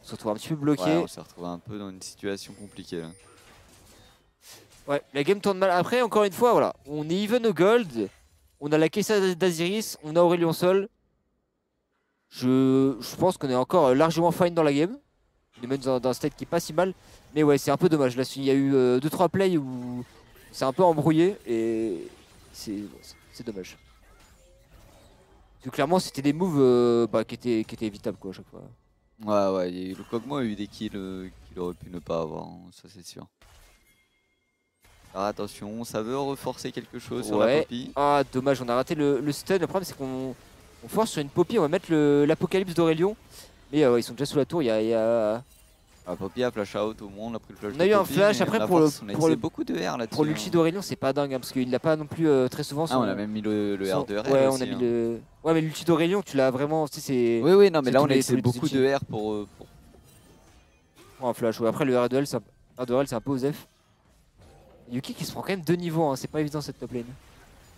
On se retrouve un petit peu bloqué. Ouais, on s'est retrouvé un peu dans une situation compliquée là. Ouais, la game tourne mal. Après, encore une fois, voilà. On est even au gold. On a la Kessa d'Aziris. On a Aurélien Sol. Je pense qu'on est encore largement fine dans la game. On est même dans un state qui est pas si mal. Mais ouais, c'est un peu dommage. Là, il y a eu 2-3 plays où c'est un peu embrouillé. Et c'est dommage. Parce que clairement, c'était des moves qui étaient évitables quoi, à chaque fois. Ouais, le Kog'Maw a eu des kills qu'il aurait pu ne pas avoir, hein, ça c'est sûr. Alors attention, ça veut reforcer quelque chose sur la Poppy. Ah, dommage, on a raté le stun. Le problème, c'est qu'on force sur une Poppy. On va mettre l'Apocalypse d'Aurélien. Mais ils sont déjà sous la tour. Ah, Poppy a flash out, au moins on a pris le flash. On a eu un flash après on a beaucoup de R là-dessus. Pour l'ulti d'Aurélien, c'est pas dingue hein, parce qu'il l'a pas non plus très souvent. Ah, on a même mis le R de R. Ouais, aussi, on a mis le. Ouais, mais l'ulti d'Aurélien, tu l'as vraiment. Oui, non, mais là on a essayé beaucoup de R pour. Un flash. Ouais. Après, le R de L, c'est un peu osef. Yuki qui se prend quand même 2 niveaux, hein. C'est pas évident cette top lane.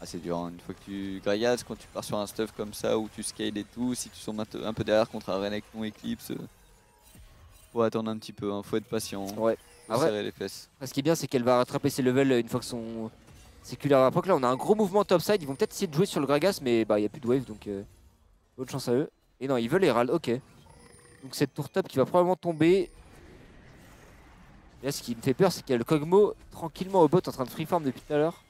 Ah, c'est dur, hein. Une fois que tu Gragas, quand tu pars sur un stuff comme ça où tu scales et tout, si tu tombes un peu derrière contre un Renekton Eclipse, faut attendre un petit peu, hein. Faut être patient. Ouais. Faut serrer les fesses. Ce qui est bien, c'est qu'elle va rattraper ses levels une fois que son séculaire va proc. Là, on a un gros mouvement topside. Ils vont peut-être essayer de jouer sur le Gragas, mais bah, il n'y a plus de wave donc bonne chance à eux. Et non, ils veulent Herald, ok. Donc cette tour top qui va probablement tomber. Et là, ce qui me fait peur, c'est qu'il y a le Kog'Maw tranquillement au bot en train de free farm depuis tout à l'heure.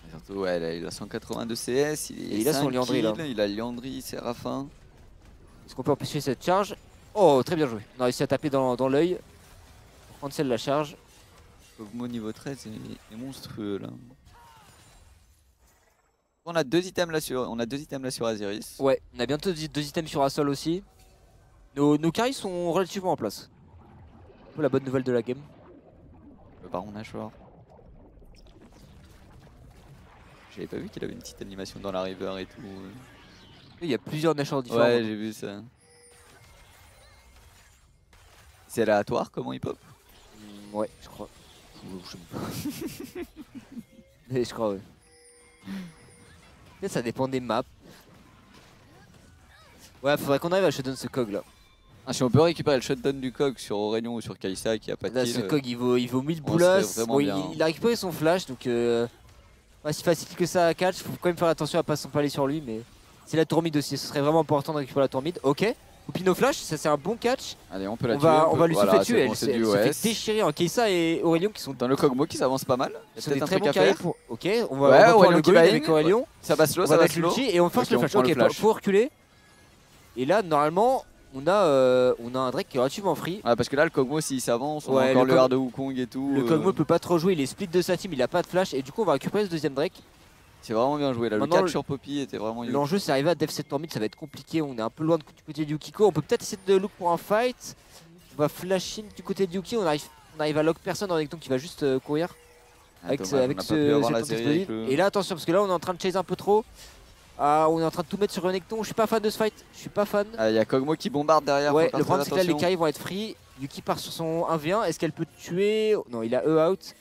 Surtout, ouais, là, il a 182 CS, il a son Liandry là. Il a Liandry, Séraphin. Est-ce qu'on peut empêcher cette charge? Oh, très bien joué. On a réussi à taper dans l'œil. Prendre celle de la charge. Kog'Maw niveau 13 est monstrueux là. On a deux items là sur Aziris. Ouais, on a bientôt 2 items sur Asol aussi. Nos carries sont relativement en place. Un peu la bonne nouvelle de la game. Le baron Nashor. J'avais pas vu qu'il avait une petite animation dans la river et tout. Il y a plusieurs Nashor différents. Ouais, j'ai vu ça. C'est aléatoire comment il pop? Ouais, je crois. Je sais pas. Mais je crois, ouais. Peut-être ça dépend des maps. Ouais, faudrait qu'on arrive à shutdown ce Kog là. Ah, si on peut récupérer le shutdown du Kog sur Aurelion ou sur Kai'Sa qui a pas de Là, kill, ce Kog il vaut 1000 on serait boulasses. vraiment Bon, bien. il a récupéré son flash donc pas si facile que ça à catch. Faut quand même faire attention à pas s'empaler sur lui. Mais c'est la tourmide aussi, ce serait vraiment important de récupérer la tourmide. Ok, Poupino flash, ça c'est un bon catch. Allez, on peut la On tuer. va lui souffler dessus. Elle Bon, se c'est du fait OS. déchirer en Kai'Sa et Aurelion qui sont Dans le Kog'Maw qui s'avance pas mal. Ils sont Peut-être des un très truc bons à carrés faire. pour... Ok, on va Ouais, pouvoir Aurelion le qui go va avec in. Aurelion. Ça va slow, On ça va va mettre slow. l'ulti et on force Ok, le on flash. prend le Ok, flash. faut reculer. Et là, normalement, on a un Drake qui est relativement free. Ouais, parce que là, le Kog'Maw, s'il s'avance, on Ouais, a encore le le R de Wukong et tout. Le Kog'Maw peut pas trop jouer, il est split de sa team, il a pas de flash. Et du coup, on va récupérer ce deuxième Drake. C'est vraiment bien joué là. Le Maintenant, 4 sur Poppy était vraiment huge. L'enjeu, c'est arriver à Def 7 tour mid, ça va être compliqué. On est un peu loin du côté de Yukiko. On peut peut-être essayer de look pour un fight. On va flash in du côté de Yuki. On arrive à lock personne en Renekton qui va juste courir. Avec Dommage, on a pas pu avoir la cette série explosive. avec le- Et là, attention, parce que là, on est en train de chase un peu trop. Ah, on est en train de tout mettre sur Renekton. Je suis pas fan de ce fight. Je suis pas fan. Ah, il y a Kog'Maw qui bombarde derrière. Ouais, faut faire le problème, très c'est que là, les attention. carries vont être free. Yuki part sur son 1v1. Est-ce qu'elle peut tuer? Non, il a E-out.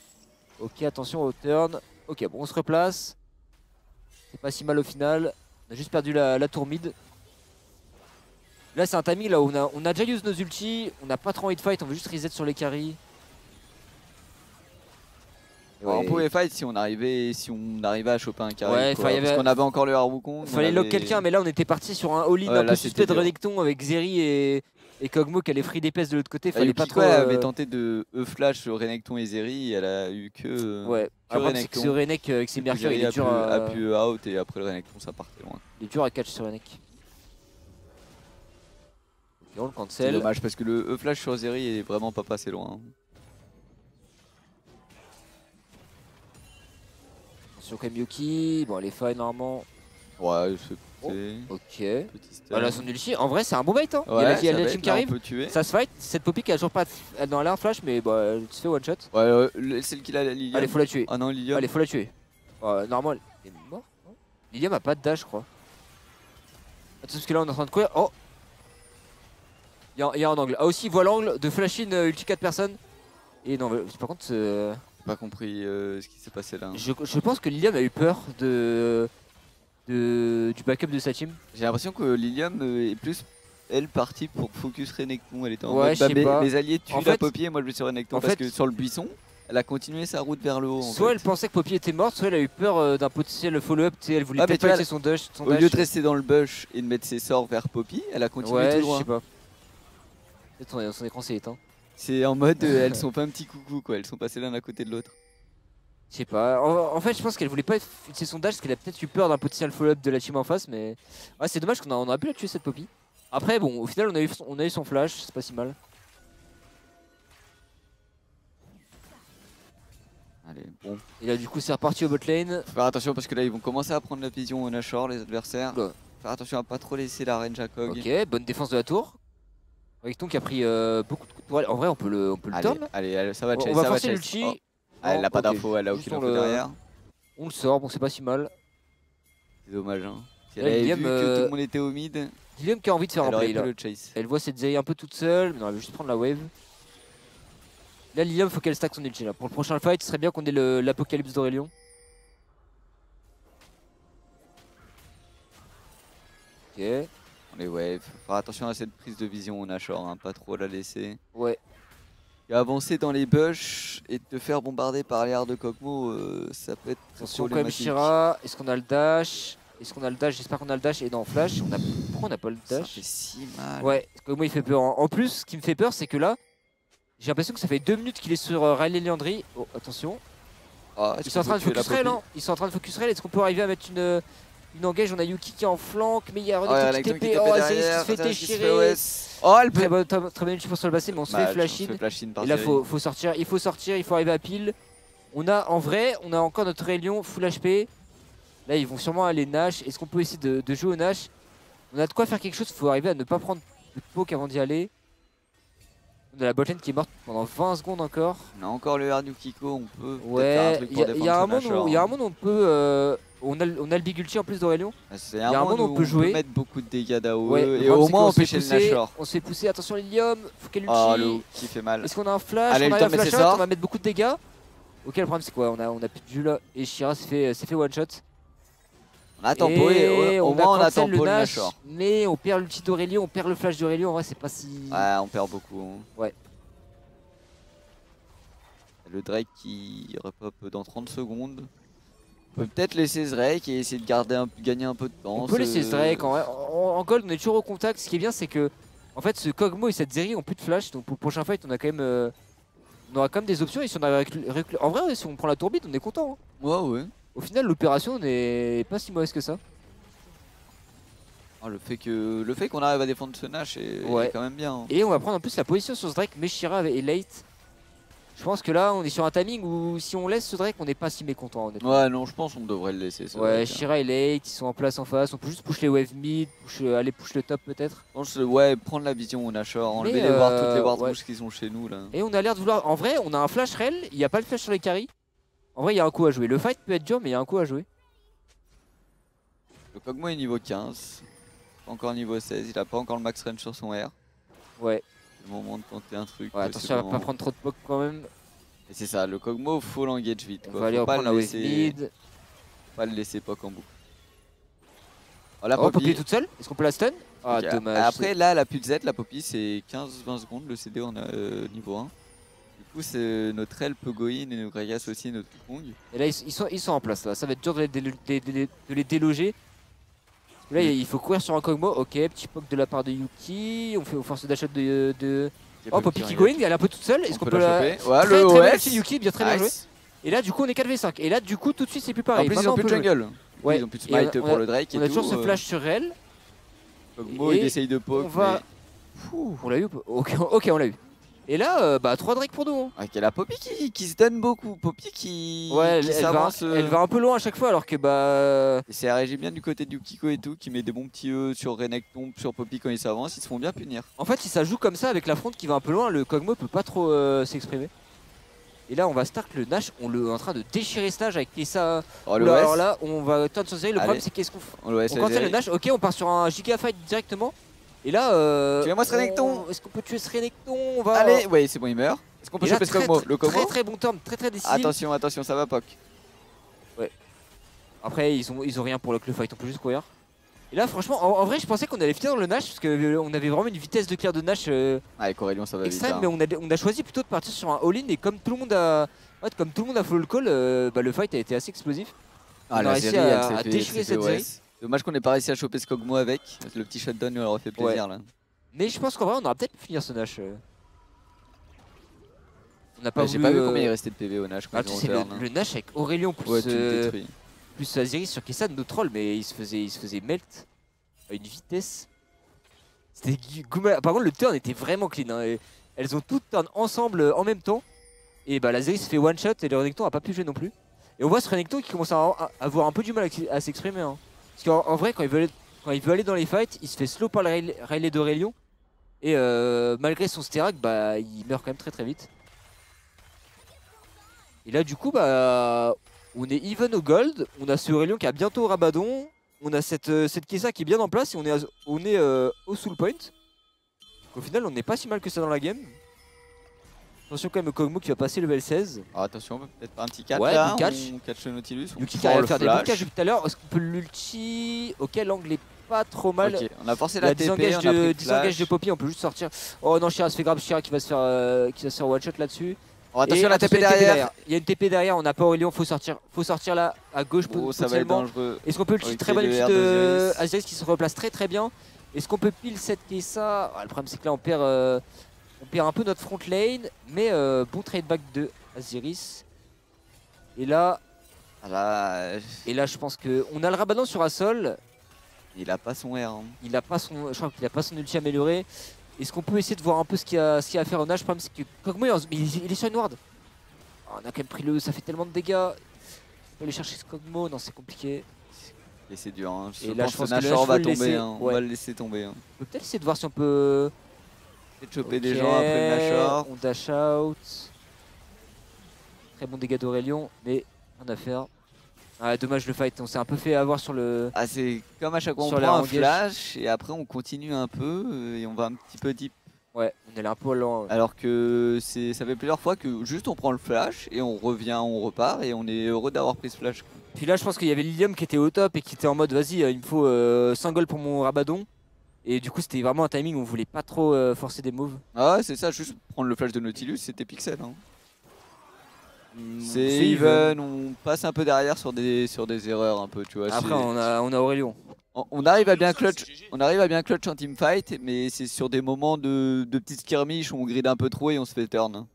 Ok, attention au turn. Ok, bon, on se replace. C'est pas si mal au final. On a juste perdu la tour mid. Là, c'est un timing là où on a déjà use nos ultis. On n'a pas trop envie de fight. On veut juste reset sur les carries. Ouais, on pouvait fight si on arrivait à choper un carré. Ouais, quoi. Parce qu'on avait encore le R Wukong. Il fallait lock quelqu'un, mais là on était parti sur un all-in Ouais, un là, peu c'était suspect de dur. Renekton avec Zeri et Kog'Maw qui allait free DPS de l'autre côté. Fallait pas trop. avait tenté de E-flash sur Renekton et Zeri. Elle a eu que. Ouais, que après, c'est que Renekton. ce Renek avec ses Mercure, il Zeri est dur a à... pu out et après le Renekton ça partait loin. Il est dur à catch ce Renek. Et on le C'est cancel. dommage parce que le E-flash sur Zeri est vraiment pas passé loin. Sur Yuki, bon elle est fine normalement. Ouais, c'est Ok. petit stun. Voilà son ulti. En vrai c'est un bon bait hein. Ouais, il y a ça la va team être, qui là, arrive. on peut tuer. Ça se fight. Cette Poppy qui a toujours pas... Elle a l'air flash mais bah, elle se fait one shot. Ouais, celle qui a la Lilium. Allez faut la tuer. Ah non, Lilium. Allez faut la tuer. Normal. Elle est morte non. Lilium a pas de dash je crois. Attends parce que là on est en train de courir. Oh. Il y a un angle. Ah aussi il voit l'angle de flash in ulti 4 personnes. Et non mais par contre J'ai pas compris ce qui s'est passé là. je pense que Lilium a eu peur du backup de sa team. J'ai l'impression que Lilium est plus elle partie pour focus Renekton. Elle était en Ouais, mode je sais pas. mes alliés tuent En la fait- Poppy et moi je vais sur Renekton en parce fait- que sur le buisson elle a continué sa route vers le haut. En Soit fait. elle pensait que Poppy était morte, soit elle a eu peur d'un potentiel follow-up. Elle voulait Ah, mais peut-être tu vois, pas utiliser son dash. Au lieu de rester dans le bush et de mettre ses sorts vers Poppy, elle a continué ouais, tout je droit. sais pas. Peut-être son écran s'est éteint. C'est en mode elles sont pas un petit coucou quoi, elles sont passées l'un à côté de l'autre. Je sais pas. En fait, je pense qu'elle voulait pas utiliser son dash parce qu'elle a peut-être eu peur d'un potentiel follow-up de la team en face. Mais ouais, c'est dommage qu'on aurait pu la tuer cette Poppy. Après, bon, au final, on a eu son flash, c'est pas si mal. Allez, bon. Et là, du coup, c'est reparti au bot lane. Faut faire attention parce que là ils vont commencer à prendre la vision au Nashor les adversaires. Oula. Faire attention à pas trop laisser la range à Kog. Ok, bonne défense de la tour. Renekton qui a pris beaucoup de coups de tour. En vrai, on peut le turn. Allez, ça va chase, On va ça forcer chase. l'ulti. Oh. Ah, elle Non, a pas ok. d'info, elle a Juste aucune on info le- derrière. On le sort, bon, c'est pas si mal. C'est dommage hein. Si elle Là, avait Lilium, vu que tout le monde était au mid, Lilium qui a envie de faire un elle aurait play pu là. le chase. Elle voit cette Zeri un peu toute seule, mais non, elle veut juste prendre la wave. Là, Lilium, faut qu'elle stack son ulti là. Pour le prochain fight, ce serait bien qu'on ait l'apocalypse d'Aurelion. Ok, On les wave. Faut faire attention à cette prise de vision au Nashor, hein, pas trop la laisser. ouais. Et avancer dans les bush et te faire bombarder par les arts de Kog'Maw, ça peut être très Attention quand même, problématique. Shira. Est-ce qu'on a le dash? Est-ce qu'on a le dash? J'espère qu'on a le dash. Et non, flash. Pourquoi on n'a pas le Ça dash? fait si mal. Ouais, Kog'Maw il fait peur. En plus, ce qui me fait peur, c'est que là, j'ai l'impression que ça fait 2 minutes qu'il est sur Riley Leandry. Oh, attention. Ah, est-ce Ils sont en qu'on train de peut tuer la focus rail, Poppy hein. Ils sont en train de focus rail. Est-ce qu'on peut arriver à mettre une engage? On a Yuki qui est en flanc, mais il y a Renekton qui Renekton TP. Oh, Azeri qui se fait déchirer. Oh, elle peut. Très bonne ulti pour se le passer, mais on se fait flash in. par Et là, Zeri. faut sortir, il faut arriver à pile. En vrai, on a encore notre Aurelion full HP. Là, ils vont sûrement aller Nash. Est-ce qu'on peut essayer de jouer au Nash? On a de quoi faire quelque chose, il faut arriver à ne pas prendre de poke avant d'y aller. On a la botlane qui est morte pendant 20 secondes encore. On a encore le R du Kiko, on peut peut-être faire un Ouais, truc il pour y a défendre un ce monde Nashor, où il y a un hein. monde où on peut... on a le big ulti en plus d'Aurelion. C'est y a un un monde monde où où on peut jouer. mettre beaucoup de dégâts d'AOE Ouais, et le au problème, moins c'est qu'on se fait empêcher le pousser, Nashor. on se fait pousser, attention Lilium, faut qu'elle ulti. Oh, le qui fait mal. Est-ce qu'on a un flash? Allez, On le arrive à temps de mettre flash ses out, sorts. on va mettre beaucoup de dégâts. Ok, le problème c'est quoi? On a plus de jus là. Et Shira s'est fait one shot. On a tempoé, au moins on a cancel tempo le Nash, Nashor. mais on perd l'ulti d'Aurélien, on perd le flash d'Aurélien, en vrai c'est pas si... Ouais, on perd beaucoup. Hein. Ouais. Le Drake qui repop dans 30 secondes. On peut peut-être laisser ce Drake et essayer de gagner un peu de temps. On peut laisser ce Drake, en vrai. En gold on est toujours au contact, ce qui est bien c'est que en fait ce Kog'Maw et cette Zeri ont plus de flash, donc pour le prochain fight on a quand même... on aura quand même des options et si on a en vrai si on prend la tourbite on est content. Hein. Ouais. Au final l'opération n'est pas si mauvaise que ça. Ah, le fait qu'on arrive à défendre ce Nash est quand même bien. Hein. Et on va prendre en plus la position sur ce Drake, Meshira et Late. Je pense que là on est sur un timing où si on laisse ce Drake on n'est pas si mécontent honnêtement. Ouais non je pense qu'on devrait le laisser. Ouais Shira et Late ils sont en place en face, on peut juste push les wave mid, aller push le top peut-être. Ouais prendre la vision au Nashor, enlever les wards, toutes les wards rouges qui sont chez nous là. Et on a l'air de vouloir, en vrai on a un flash rel, il n'y a pas le flash sur les carries. En vrai il y a un coup à jouer, le fight peut être dur mais il y a un coup à jouer. Le Kog'Maw est niveau 15, pas encore niveau 16, il a pas encore le max range sur son R. Ouais. C'est le moment de tenter un truc. Ouais attention à pas prendre trop de poke quand même. Et c'est ça, le Kog'Maw faut l'engage vite. On va aller reprendre la wave mid. Pas le laisser poke en boucle. Oh la Poppy est toute seule, est-ce qu'on peut la stun? Ah dommage. Après là la pute Z, la Poppy c'est 15-20 secondes, le CD on a niveau 1. Du coup c'est notre El peut go in et notre Gragas aussi et notre Kong. Et là ils sont en place là, ça va être dur de les déloger. Là il faut courir sur un Kog'Maw, ok, petit poke de la part de Yuki, on force d'achat de... Oh Poppy qui going, elle est un peu toute seule, est-ce qu'on peut la... Ouais très, le très OS bien Yuki, bien très bien joué. Et là du coup on est 4v5, et là du coup tout de suite c'est plus pareil. En plus ils ont plus de jungle. Ouais. Ils ont plus de smite pour le Drake et tout. On a toujours ce flash sur elle. Kog'Maw il essaye de poke on l'a eu, ok on l'a eu. Et là, 3 Drake pour nous. Hein. Ok, la Poppy qui se donne beaucoup. Poppy qui s'avance. Elle va un peu loin à chaque fois alors que Et c'est réagi bien du côté du Yukiko et tout, qui met des bons petits E sur Renekton, sur Poppy quand il s'avance, ils se font bien punir. En fait, si ça joue comme ça avec la fronte qui va un peu loin, le Kog'Maw peut pas trop s'exprimer. Et là, on va start le Nash, on est en train de déchirer ce Nash avec Kessa. Alors là, on va turn sur Zeri. Le problème, c'est qu'est-ce qu'on fait? On cancel le Nash, ok, on part sur un giga fight directement. Et là, tuez-moi ce Renekton. Est-ce qu'on peut tuer ce Renekton? Allez, ouais, c'est bon, il meurt. Est-ce qu'on peut choper ce Kog'Maw? Le Kog'Maw très bon turn, très décisif. Attention, ça va poke. Ouais. Après, ils ont rien pour le fight, on peut juste courir. Et là, franchement, en vrai, je pensais qu'on allait finir dans le Nash parce qu'on avait vraiment une vitesse de clear de Nash avec Aurélien, ça va extrême, vite. Mais on a choisi plutôt de partir sur un all-in et comme tout le monde a, follow le call, le fight a été assez explosif. On a réussi à déchirer cette série. Dommage qu'on n'ait pas réussi à choper ce Kog'Maw avec. Le petit shutdown lui aurait fait plaisir là. Mais je pense qu'en vrai, on aurait peut-être pu finir ce Nash. On n'a pas J'ai pas vu combien il restait de PV au Nash. Le Nash avec Aurélien plus Aziris sur Kessa nos trolls, mais il se faisait melt à une vitesse. Par contre, le turn était vraiment clean. Hein, elles ont toutes turn ensemble en même temps. Et bah, l'Aziris fait one shot et le Renekton a pas pu jouer non plus. Et on voit ce Renekton qui commence à avoir un peu du mal à s'exprimer. Hein. Parce qu'en vrai, quand il veut aller dans les fights, il se fait slow par le Rayleigh d'Aurélien. Et malgré son Sterak, bah, il meurt quand même très vite. Et là, du coup, bah, on est even au gold. On a ce Aurélien qui a bientôt Rabadon. On a cette Kessa qui est bien en place et on est au soul point. Donc, au final, on n'est pas si mal que ça dans la game. Attention quand même au Kog'Maw qui va passer level 16. Alors attention, peut-être pas un petit catch là. On catch le Nautilus. Yuki qui arrive à faire des bons catch depuis tout à l'heure. Est-ce qu'on peut l'ulti? Ok, l'angle est pas trop mal. Okay, on a forcé la TP, disengage de Poppy, on peut juste sortir. Oh non, Shira se fait grave, Shira qui va se faire one shot là-dessus. Oh, attention à la TP derrière. Il y a une TP derrière, on n'a pas Aurélien, faut sortir là à gauche ça va être dangereux. Est-ce qu'on peut le très bonne ulti de Aziris qui se replace très bien. Est-ce qu'on peut pile cette Kessa? Le problème c'est que là on perd un peu notre front lane, mais bon trade back de Aziris. Et là je pense qu'on a le Rabadon sur Asol. Il a pas son R. Hein. Je crois qu'il a pas son ulti amélioré. Est-ce qu'on peut essayer de voir un peu ce qu'il y a à faire au Nash? Le problème c'est que Kog'Maw il est sur une ward. Oh, on a quand même pris ça fait tellement de dégâts. On peut aller chercher ce Kog'Maw, non c'est compliqué. Et c'est dur. Hein. Et là je pense que le Nashor va tomber. Hein. On va le laisser tomber. Hein. On peut peut-être essayer de voir si on peut choper des gens après le Nashor. On dash out. Très bon dégât d'Aurélien, mais rien à faire. Ah, dommage le fight, on s'est un peu fait avoir sur le... c'est comme à chaque fois on prend un flash et après on continue un peu et on va un petit peu deep. Ouais, on est allé un peu lent. Alors que ça fait plusieurs fois que juste on prend le flash et on revient, on repart et on est heureux d'avoir pris ce flash. Puis là, je pense qu'il y avait Lilium qui était au top et qui était en mode vas-y, il me faut 5 gold pour mon Rabadon. Et du coup, c'était vraiment un timing où on voulait pas trop forcer des moves. Ah ouais, c'est ça, juste prendre le flash de Nautilus, c'était pixel. Hein. C'est C'est even, on passe un peu derrière sur des erreurs un peu, tu vois. Après, on a Aurélien. On arrive à bien clutch, en teamfight, mais c'est sur des moments de petites skirmish où on grid un peu trop et on se fait turn. Hein.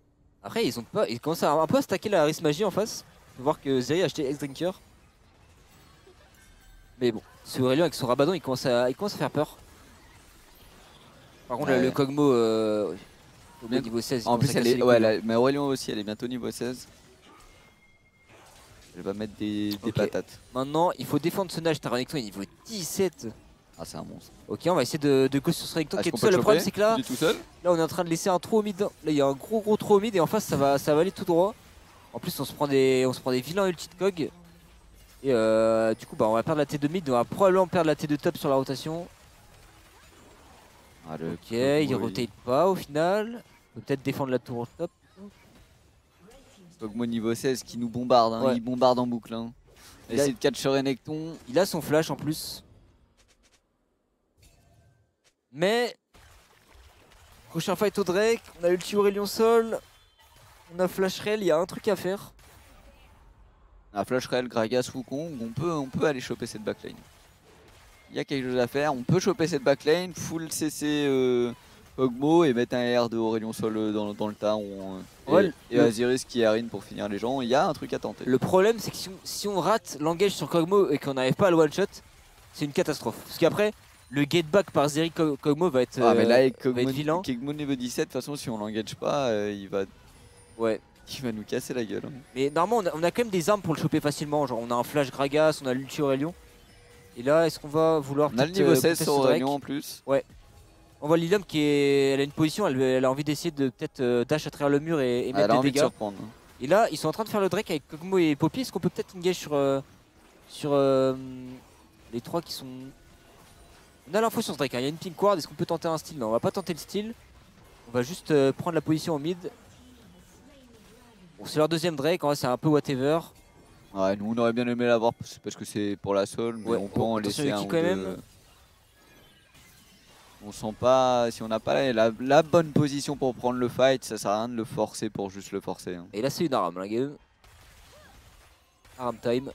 Après, ils commencent un peu à stacker la Risk Magie en face. On peut voir que Zeri a acheté X-Drinker. Mais bon, ce Aurélien avec son Rabadon, il commence à faire peur. Par contre, Ouais. le Kog'Maw au niveau 16. En plus, mais Aurélien aussi, elle est bientôt niveau 16. Elle va mettre des patates. Maintenant, il faut défendre ce Nash. Taranecton est niveau 17. Ah, c'est un monstre. Ok, on va essayer de go sur ce Renekton qui est tout peut seul. Le problème, c'est que là, tout seul on est en train de laisser un trou au mid. Là, il y a un gros trou au mid et en face, ça va aller tout droit. En plus, on se prend des vilains ulti de Kog. Et du coup, bah, on va perdre la T2 mid. On va probablement perdre la T2 top sur la rotation. Ah, Ok, il rotate pas au final. On peut peut-être défendre la tour au top. Kog'Maw niveau 16 qui nous bombarde, hein. Ouais. Il bombarde en boucle. Hein. Essayer de catch Renekton. Il a son flash en plus. Mais prochain fight au Drake, on a ulti Aurélien Sol, on a Flash Rail, il y a un truc à faire. Un Flash Rail, Gragas, Wukong, on peut aller choper cette backline. Il y a quelque chose à faire, on peut choper cette backline, full CC Kog'Maw et mettre un R de Aurélien Sol dans le tas. Et Aziris qui Arin pour finir les gens, il y a un truc à tenter. Le problème c'est que si on rate l'engage sur Kog'Maw et qu'on n'arrive pas à le one shot, c'est une catastrophe. Parce qu'après, le get back par Zeri Kog'Maw va être, mais là, avec vilain. Kog'Maw niveau 17, de toute façon si on l'engage pas, il va nous casser la gueule. Hein. Mais normalement on a quand même des armes pour le choper facilement, genre on a un flash Gragas, on a l'ulti Aurélien. Et là est-ce qu'on va vouloir on a le niveau 16 sur Aurélien en plus. Ouais. On voit Lilium elle a une position, elle a envie d'essayer de peut-être dash à travers le mur et mettre des dégâts. Et là ils sont en train de faire le Drake avec Kog'Maw et Poppy. Est-ce qu'on peut peut-être engage sur les trois qui sont... On a l'info sur ce Drake, hein. Il y a une pink ward, est-ce qu'on peut tenter un steal? Non, on va pas tenter le steal. On va juste prendre la position en mid. Bon, c'est leur deuxième Drake, en vrai c'est un peu whatever. Ouais, nous on aurait bien aimé l'avoir parce que c'est pour la sol, mais on peut en laisser un ou quand même. On sent pas, si on n'a pas la bonne position pour prendre le fight, ça sert à rien de le forcer pour juste le forcer. Hein. Et là c'est une Aram la game. Aram time.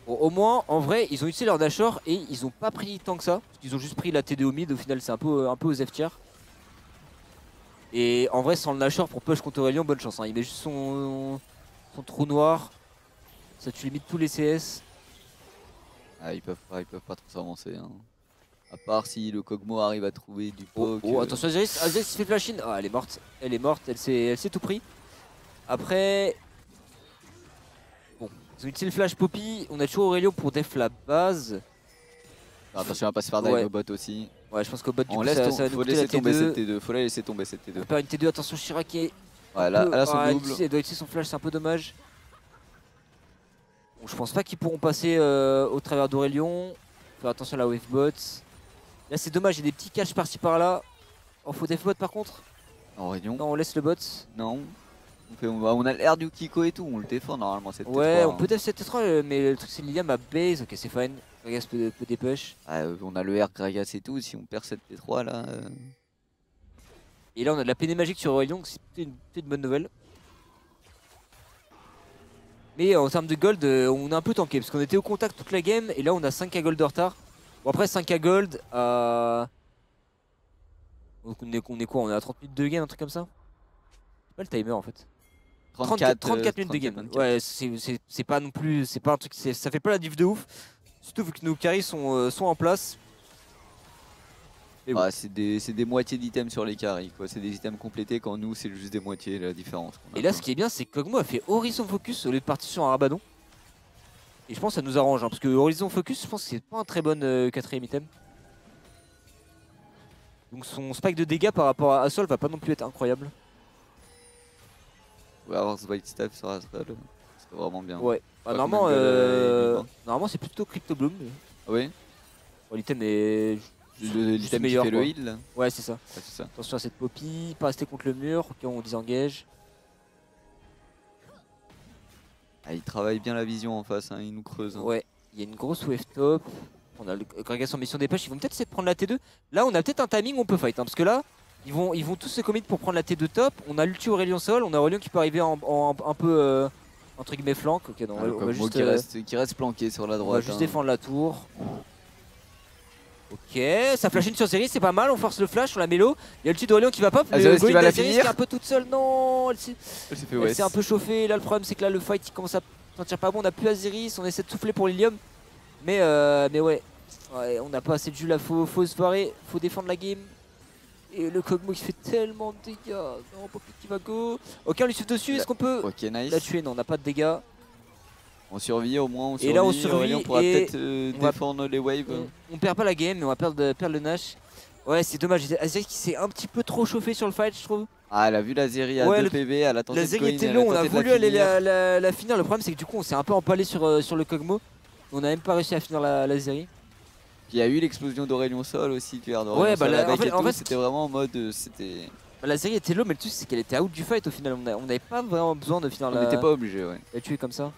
Bon, au moins, en vrai, ils ont utilisé leur Nashor et ils ont pas pris tant que ça. Parce qu'ils ont juste pris la TD au mid, au final c'est un peu aux F tier. Et en vrai, sans le Nashor pour push contre Aurélien, bonne chance. Hein. Il met juste son trou noir. Ça tue limite tous les CS. Ah, ils peuvent pas trop s'avancer. Hein. À part si le Kog'Maw arrive à trouver du poke. Oh, attention, Aziris se fait flash in. Ah, elle est morte. Elle est morte, elle s'est tout pris. Après... Bon, ils ont utilisé le flash Poppy. On a toujours Aurélien pour def la base. Attention à pas se faire dive au bot aussi. Ouais, je pense qu'au bot du coup, ça va laisser tomber cette T2. Faut la laisser tomber cette T2. On perd une T2, attention Chirac est... Ouais, là son double. Elle doit utiliser son flash, c'est un peu dommage. Bon, je pense pas qu'ils pourront passer au travers d'Aurélien. Faire attention à la wave bot. Là c'est dommage, il y a des petits catchs par-ci par-là. Oh, faut def bot par contre. Aurélien. Non, on laisse le bot. Non. On a l'air du Kiko et tout, on le défend normalement cette T3. Ouais, on peut def cette T3, mais le truc c'est Lilium à base. Ok, c'est fine. Gragas peut dépush. On a le R Gragas et tout, si on perd cette T3 là. Et là on a de la peinée magique sur Aurélien, c'est une bonne nouvelle. Mais en termes de gold, on a un peu tanké parce qu'on était au contact toute la game et là on a 5k gold de retard. Bon après 5k gold à... Donc on est quoi? On est à 30 minutes de game, un truc comme ça? C'est pas le timer en fait. 34 minutes de game. 24. Ouais, c'est pas non plus, c'est pas un truc, ça fait pas la diff de ouf. Surtout vu que nos carries sont en place. Bon. Ah, c'est des moitiés d'items sur les carries quoi, c'est des items complétés quand nous c'est juste des moitiés la différence. Et là ce qui est bien c'est que Kog'Maw a fait Horizon Focus au lieu de partir sur un Rabadon. Et je pense que ça nous arrange hein, parce que Horizon Focus je pense que c'est pas un très bon quatrième item. Donc son spike de dégâts par rapport à Sol va pas non plus être incroyable. On va avoir ce White Staff sur Astral, c'est vraiment bien. Ouais, bah, normalement c'est plutôt Crypto Bloom. Oui. Bon, l'item est... L'item qui meilleur, fait le quoi. heal là. Ouais, c'est ça. Ouais, c'est ça. Attention à cette Poppy, pas rester contre le mur, ok on désengage. Ah, il travaille bien la vision en face, hein, il nous creuse. Hein. Ouais, il y a une grosse wave top. On a l'agrégation mission des pêches, ils vont peut-être essayer de prendre la T2. Là on a peut-être un timing où on peut fight, hein, parce que là, ils vont tous se commit pour prendre la T2 top. On a l'ulti Aurélien Sol, on a Aurélien qui peut arriver un peu entre guillemets flank. Ok, non, Ah, le on va Kog'Maw juste, qui reste planqué sur la on va droite. juste hein. défendre la tour. Ok, ça flash in sur Zeri, c'est pas mal, on force le flash, on la mélo. Il y a le d'Aurélien qui va pop, Ah, Zeri qui va la Zeri finir. qui est un peu toute seule, non, elle s'est fait ouais. un peu chauffée. Là le problème c'est que là le fight il commence à sentir pas bon, on a plus Aziris, on essaie de souffler pour l'Ilium. Mais ouais, on n'a pas assez de jus là, faut se barrer, faut défendre la game. Et le Kog'Maw qui fait tellement de dégâts, non, Poppy qui va go. Ok, on lui suit dessus, est-ce qu'on peut Ok, nice. la tuer? Non, on n'a pas de dégâts. On survit au moins, on survit. Et là on survit Aurélien pourra et peut-être on va- défendre les waves. On perd pas la game, mais on va perdre le Nash. Ouais, c'est dommage, Aziris qui s'est un petit peu trop chauffé sur le fight, je trouve. Ah, elle a vu la Zeri à Ouais, 2 PV, elle a tenté La de Zeri coin, était elle long, on a tenté de voulu aller finir. la finir. Le problème c'est que du coup on s'est un peu empalé sur le Kog'Maw. On n'a même pas réussi à finir la Zeri. Puis il y a eu l'explosion d'Aurélien Sol aussi, tu regardes. Ouais, bah là, en fait, c'était vraiment en mode. C'était. La Zeri était low, mais le truc c'est qu'elle était out du fight au final. On n'avait pas vraiment besoin de finir On n'était pas obligé, ouais. la tuer comme ça.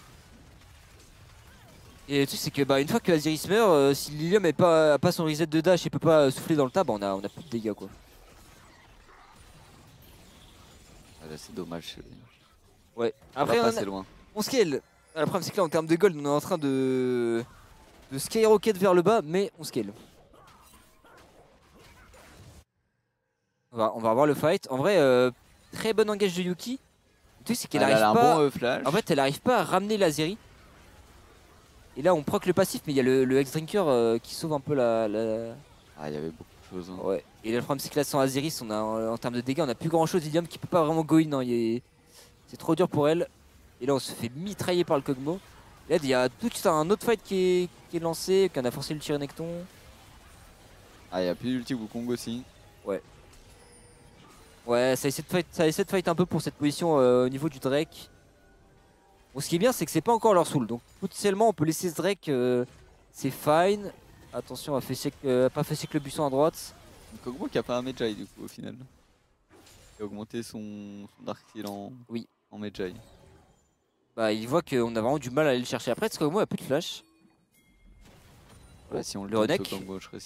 Et le truc c'est que une fois que Aziris meurt, si Lilium a pas son reset de dash et peut pas souffler dans le tab, on a plus de dégâts quoi. Ah, là, c'est dommage. Ouais. Après, Après loin. on scale. Le problème c'est que là en termes de gold on est en train de skyrocket vers le bas, mais on scale. On va voir le fight. En vrai, très bon engage de Yuki. Le truc c'est qu'elle Elle arrive a un pas. bon flash. En fait, elle arrive pas à ramener la Zeri. Et là, on proc le passif, mais il y a le X-Drinker qui sauve un peu la. Ah, il y avait beaucoup de choses. Hein. Ouais. Et là, le problème, c'est que là, sans Aziris, on a, en termes de dégâts, on a plus grand chose. Ilium qui peut pas vraiment go in. Hein. C'est trop dur pour elle. Et là, on se fait mitrailler par le Kog'Maw. Et là, il y a tout un autre fight qui est lancé, qu'on a forcé le Renekton. Ah, il y a plus d'ulti Wukong aussi. Ouais, ça essaie de fight un peu pour cette position au niveau du Drake. Bon, ce qui est bien, c'est que c'est pas encore leur soul. Donc, potentiellement, on peut laisser ce Drake, c'est fine. Attention à pas fesser que le buisson à droite. Kog'Maw qui a pas un Medjay du coup au final. Il a augmenté son Dark Steel en Medjay. Bah, il voit qu'on a vraiment du mal à aller le chercher. Après, ce Kog'Maw a plus de flash. Ouais, si on le le Renek,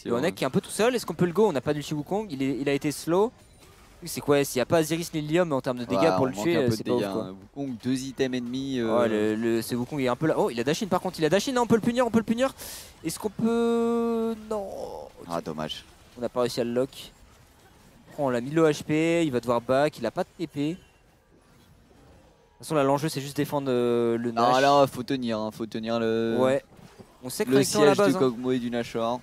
le Renek qui est un peu tout seul. Est-ce qu'on peut le go? On n'a pas d'ulti Wukong. Il a été slow. C'est quoi? S'il n'y a pas Aziris ni Lilium en termes de dégâts pour le tuer, c'est pas ouf quoi. Wukong, 2 items ennemis. Ouais, ce Wukong est un peu là. Oh, il a dash in par contre. Il a dash in, hein, on peut le punir, Est-ce qu'on peut. Non. Okay. Ah, dommage. On n'a pas réussi à le lock. On l'a mis le HP, il va devoir back, il a pas de TP. De toute façon là l'enjeu c'est juste défendre le Nash. Non là faut tenir le. Ouais. On sait que le siège siège base, du Kog'Maw et du Nashor.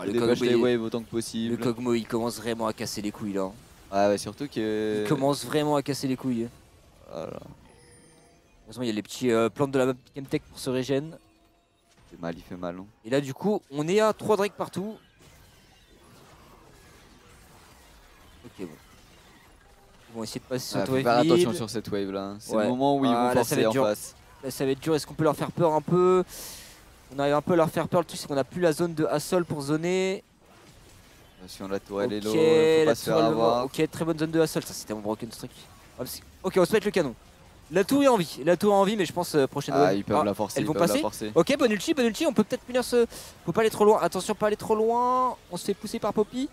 Le Dépêche les Kog'Maw, waves autant que possible. le Kog'Maw il commence vraiment à casser les couilles là. Ouais, surtout que. Il commence vraiment à casser les couilles. Voilà. Heureusement il y a les petits plantes de la Game Tech pour se régène. Il fait mal. Hein. Et là du coup on est à 3 Drake partout. Ok bon. Ils vont essayer de passer sur Faut wave faire mid. attention sur cette wave là. C'est Ouais. le moment où ils vont là, ça va forcer être en dur. face. Là ça va être dur, est-ce qu'on peut leur faire peur un peu? On arrive un peu à leur faire peur, le truc c'est qu'on a plus la zone de Hassol pour zoner. Attention la tourelle est low, Ok, faut la pas se faire tourelle avoir. ok, très bonne zone de Hassol, ça c'était mon broken streak. Ok, on se met le canon. La tour est en vie, mais je pense prochaine Ah, wave. ils peuvent la forcer, elles ils vont peuvent la passer. forcer. Ok, bonne ulti, on peut peut-être punir ce. Faut pas aller trop loin, attention, pas aller trop loin. On se fait pousser par Poppy.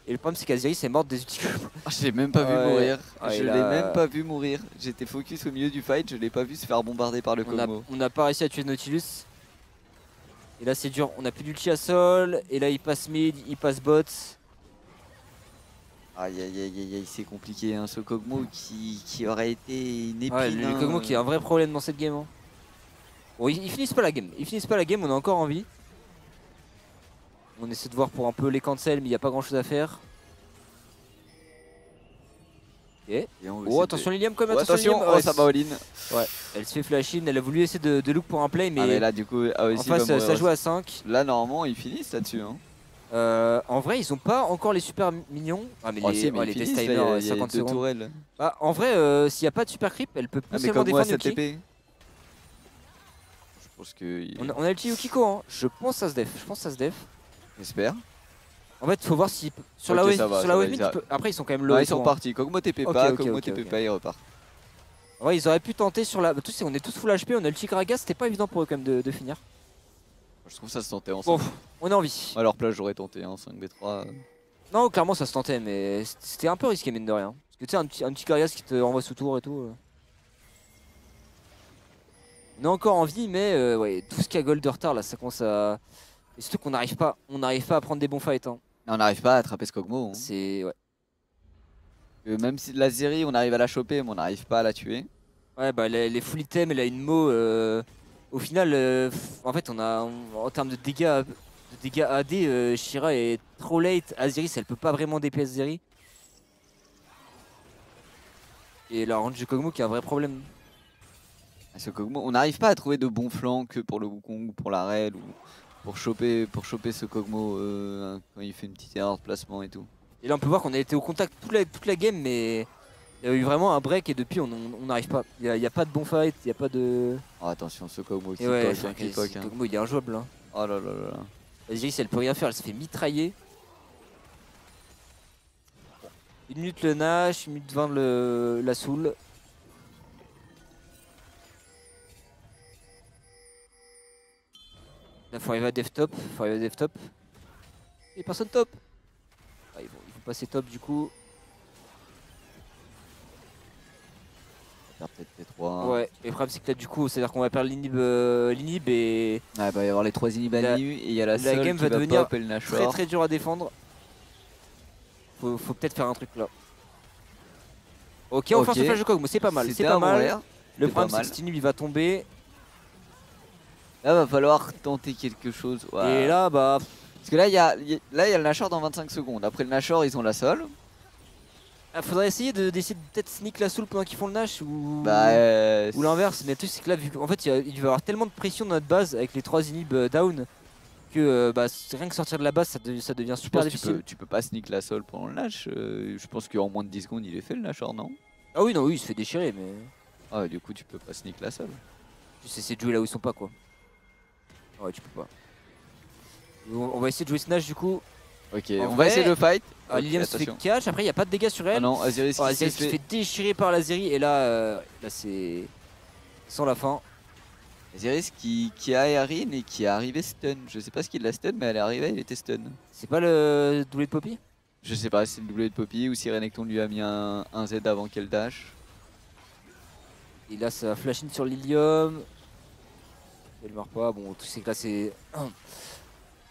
Et le problème c'est qu'Aziris est morte des ultis. Ah, je l'ai même pas vu Ouais. mourir. Ouais, Je il l'ai a- même pas vu mourir. J'étais focus au milieu du fight, je l'ai pas vu se faire bombarder par le Kog'Maw. On n'a pas réussi à tuer Nautilus. Et là c'est dur, on a plus d'ulti à sol. Et là il passe mid, il passe bot. Aïe aïe aïe aïe aïe, c'est compliqué hein, ce Kog'Maw qui aurait été une épine. Ouais, le Kog'Maw qui a un vrai problème dans cette game. Hein. Bon, ils finissent pas la game, on a encore envie. On essaie de voir pour un peu les cancels, mais il n'y a pas grand chose à faire. Ok. Et on veut Oh, essayer attention Lilium quand même, Oh, attention, Lilium. oh, Ouais, ça va all-in. ouais, elle se fait flash in, elle a voulu essayer de look pour un play, Ah, mais mais là du coup, ah, en aussi, face ça joue à 5. Là normalement ils finissent là-dessus. Hein. En vrai, ils ont pas encore les super mignons. Ah, mais Oh, les, si, mais les ils test finissent, timers, là, il y a 50 deux secondes. tourelles. Bah, en vrai, s'il n'y a pas de super creep, elle peut Ah, mais potentiellement comme moi défendre ça Yuki. TP. Je pense que. On a le petit Yukiko, hein. Je pense à ce def. J'espère. En fait, faut voir si sur Ok, la wave, ça va, sur ça la va, wave mid, après ils sont quand même low. Non, et ils sont tout, hein. partis. Kog'Maw TP Ok, pas, ok, Kog'Maw ok, TP ok. pas, il repart. Ouais, ils auraient pu tenter sur la. Tu sais, on est tous full HP, on a le petit Gragas, c'était pas évident pour eux quand même de finir. Je trouve ça se tentait en Bon, 5. on a envie. À leur place, j'aurais tenté en 5v3. Non, clairement ça se tentait, mais c'était un peu risqué mine de rien. Parce que tu sais, un petit Gragas qui te renvoie sous tour et tout. On a encore envie, mais ouais, tout ce qui a gold de retard là, ça commence à. Et surtout qu'on n'arrive pas à prendre des bons fights. Hein. On n'arrive pas à attraper ce Kog'Maw. Hein. C'est. Ouais. Même si la série, on arrive à la choper, mais on n'arrive pas à la tuer. Ouais, bah les full items, elle a une Mo. Au final, en fait, en termes de dégâts AD, Shira est trop late. Aziris, elle peut pas vraiment DPS Zeri. Et la range du Kog'Maw qui a un vrai problème. Ce Kog'Maw, on n'arrive pas à trouver de bons flancs que pour le Wukong ou pour la raid ou pour choper ce Kog'Maw quand il fait une petite erreur de placement et tout. Et là, on peut voir qu'on a été au contact toute la game, mais il y a eu vraiment un break et depuis, on n'arrive pas. Il y a pas de bon fight, il y a pas de. Oh, attention, ce Kog'Maw qui Et ouais, poke, qui poke. Kog'Maw, il est injouable. Hein. Oh là là là là. Aziris, elle peut rien faire, elle se fait mitrailler. 1 minute le Nash, 1 minute 20 la Soul. Là, faut arriver à dev top. Et personne top. Ah, ils vont passer top du coup. On va faire peut-être T3. Ouais, et le problème c'est que là du coup, c'est-à-dire qu'on va perdre l'inhib et Ah, il va y avoir les 3 inhibs à nu et il y a la seule game qui va va devenir pop et le Nash très War. très dur à défendre. Faut peut-être faire un truc là. Ok, on fait un soufflage de Kog'Maw, c'est pas mal. C'est pas mal. Le problème c'est que cet inhib il va tomber. Là, va falloir tenter quelque chose. Ouais. Et là, bah. Parce que là, il y a le Nashor dans 25 secondes. Après le Nashor, ils ont la Sol. Faudrait essayer d'essayer de peut-être sneak la soul pendant qu'ils font le Nash ou l'inverse. Mais le truc c'est que là, vu qu'en fait il va y avoir tellement de pression dans notre base avec les 3 inhibs down que bah, rien que sortir de la base ça devient super difficile. Tu peux pas sneak la Sol pendant le Nash. Je pense qu'en moins de 10 secondes, il est fait le Nashor, non? Ah oui, non, oui, il se fait déchirer, mais. Ah, du coup, tu peux pas sneak la Sol. Tu sais essayer de jouer là où ils sont pas quoi. Ouais, tu peux pas. On va essayer de jouer ce Nash du coup. Ok, En on vrai, va essayer le fight. Lilium se fait catch, après il n'y a pas de dégâts sur elle. Ah non, Aziris qui se fait déchirer par l'Azeri et là, là c'est sans la fin. Aziris qui a Erin et qui est arrivé stun. Je sais pas ce qu'il l'a stun, mais elle est arrivée, il était stun. C'est pas le doublé de Poppy? Je sais pas si c'est le doublé de Poppy ou si Renekton lui a mis un Z avant qu'elle dash. Et là ça flash in sur Lilium. Elle meurt pas, bon tout c'est que là c'est...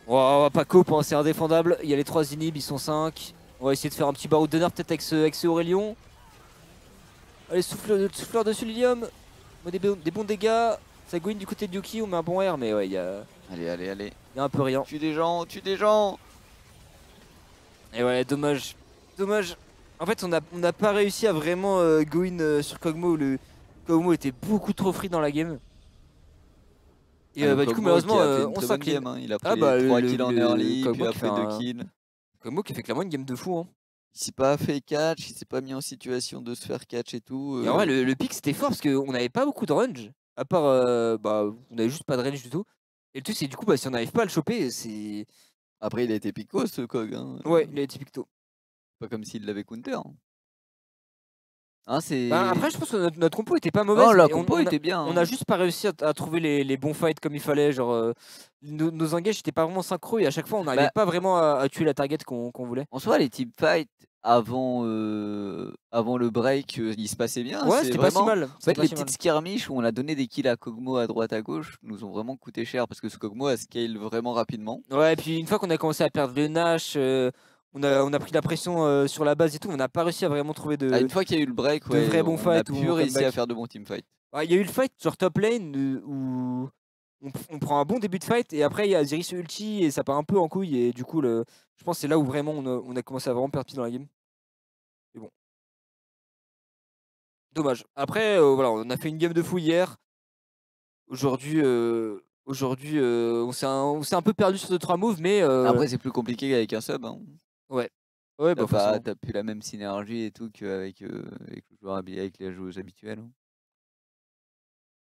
On va pas cope, hein, c'est indéfendable. Il y a les 3 inhibs, ils sont 5. On va essayer de faire un petit baroud d'honneur peut-être avec ce Aurelion. Allez, souffleur dessus Lilium. Des bons dégâts. Ça go in du côté de Yuki, on met un bon air, mais ouais, il y a... Allez. Il y a un peu rien. Tue des gens. Et ouais, dommage. En fait, on n'a pas réussi à vraiment go in sur Kog'Maw. Le Kog'Maw était beaucoup trop free dans la game. Et bah, du coup, malheureusement, on s'incline. Hein. Il a pris 3 kills en early, puis après 2 kills. Kog'Maw qui fait clairement une game de fou. Hein. Il s'est pas fait catch, il s'est pas mis en situation de se faire catch et tout. Et en vrai, le pick c'était fort parce qu'on n'avait pas beaucoup de range. À part, bah, on avait juste pas de range du tout. Et le truc, c'est du coup, bah, si on n'arrive pas à le choper, c'est. Après, il a été pico ce Kog. Hein. Ouais, il a été picto. Pas comme s'il l'avait counter. Hein, bah, après, je pense que notre compo était pas mauvaise. Non, la compo était bien. On a juste pas réussi à trouver les bons fights comme il fallait. Genre, nos engages n'étaient pas vraiment synchro et à chaque fois, on n'arrivait pas vraiment à tuer la target qu'on voulait. En soi, les team fights avant le break, il se passait bien. Ouais, c'était pas si mal. En fait, les petites skirmishes où on a donné des kills à Kog'Maw à droite à gauche nous ont vraiment coûté cher parce que ce Kog'Maw a scale vraiment rapidement. Ouais, et puis une fois qu'on a commencé à perdre le Nash. On a pris la pression sur la base et tout, on n'a pas réussi à vraiment trouver de. Une fois qu'il y a eu le break, de vrais bons fights, on a pu réussir à faire de bons teamfights. Il y a eu le fight sur top lane où on prend un bon début de fight et après il y a Aziris ulti et ça part un peu en couille et du coup je pense que c'est là où vraiment on a commencé à vraiment perdre pied dans la game. Mais bon. Dommage. Après voilà, on a fait une game de fou hier. Aujourd'hui on s'est un peu perdu sur 2-3 moves mais. Après c'est plus compliqué qu'avec un sub. Hein. Ouais. Ouais, bah t'as plus la même synergie et tout qu'avec avec les joueurs avec les joueuses habituelles. Hein.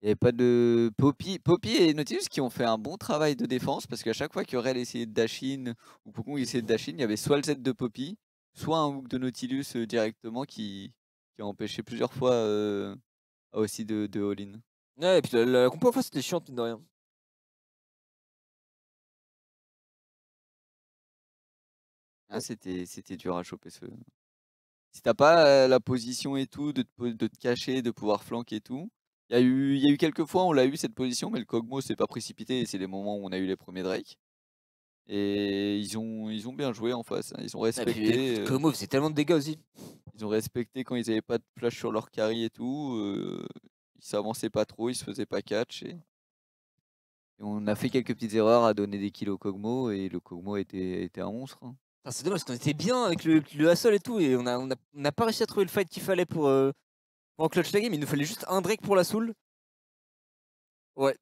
Il n'y avait pas de Poppy et Nautilus qui ont fait un bon travail de défense parce qu'à chaque fois qu'Aurel essayait de dash in ou Pokon essayait de dash in, il y avait soit le Z de Poppy, soit un hook de Nautilus directement qui a empêché plusieurs fois aussi de all-in. Ouais, et puis la compo en face c'était chiant, mine de rien. Ah, c'était dur à choper ce. Si t'as pas la position et tout, de te cacher, de pouvoir flanquer et tout. Il y a eu quelques fois où on l'a eu cette position, mais le Kog'Maw s'est pas précipité et c'est les moments où on a eu les premiers Drake. Et ils ont bien joué en face, hein. Ils ont Et puis respecté. Como faisait tellement de dégâts aussi. Ils ont respecté quand ils avaient pas de flash sur leur carry et tout. Ils s'avançaient pas trop, ils se faisaient pas catch. Et on a fait quelques petites erreurs à donner des kills au Kog'Maw et le Kog'Maw était un monstre, hein. Enfin, c'est dommage parce qu'on était bien avec le Hassel et tout et on a pas réussi à trouver le fight qu'il fallait pour clutch la game. Il nous fallait juste un Drake pour la soul. Ouais.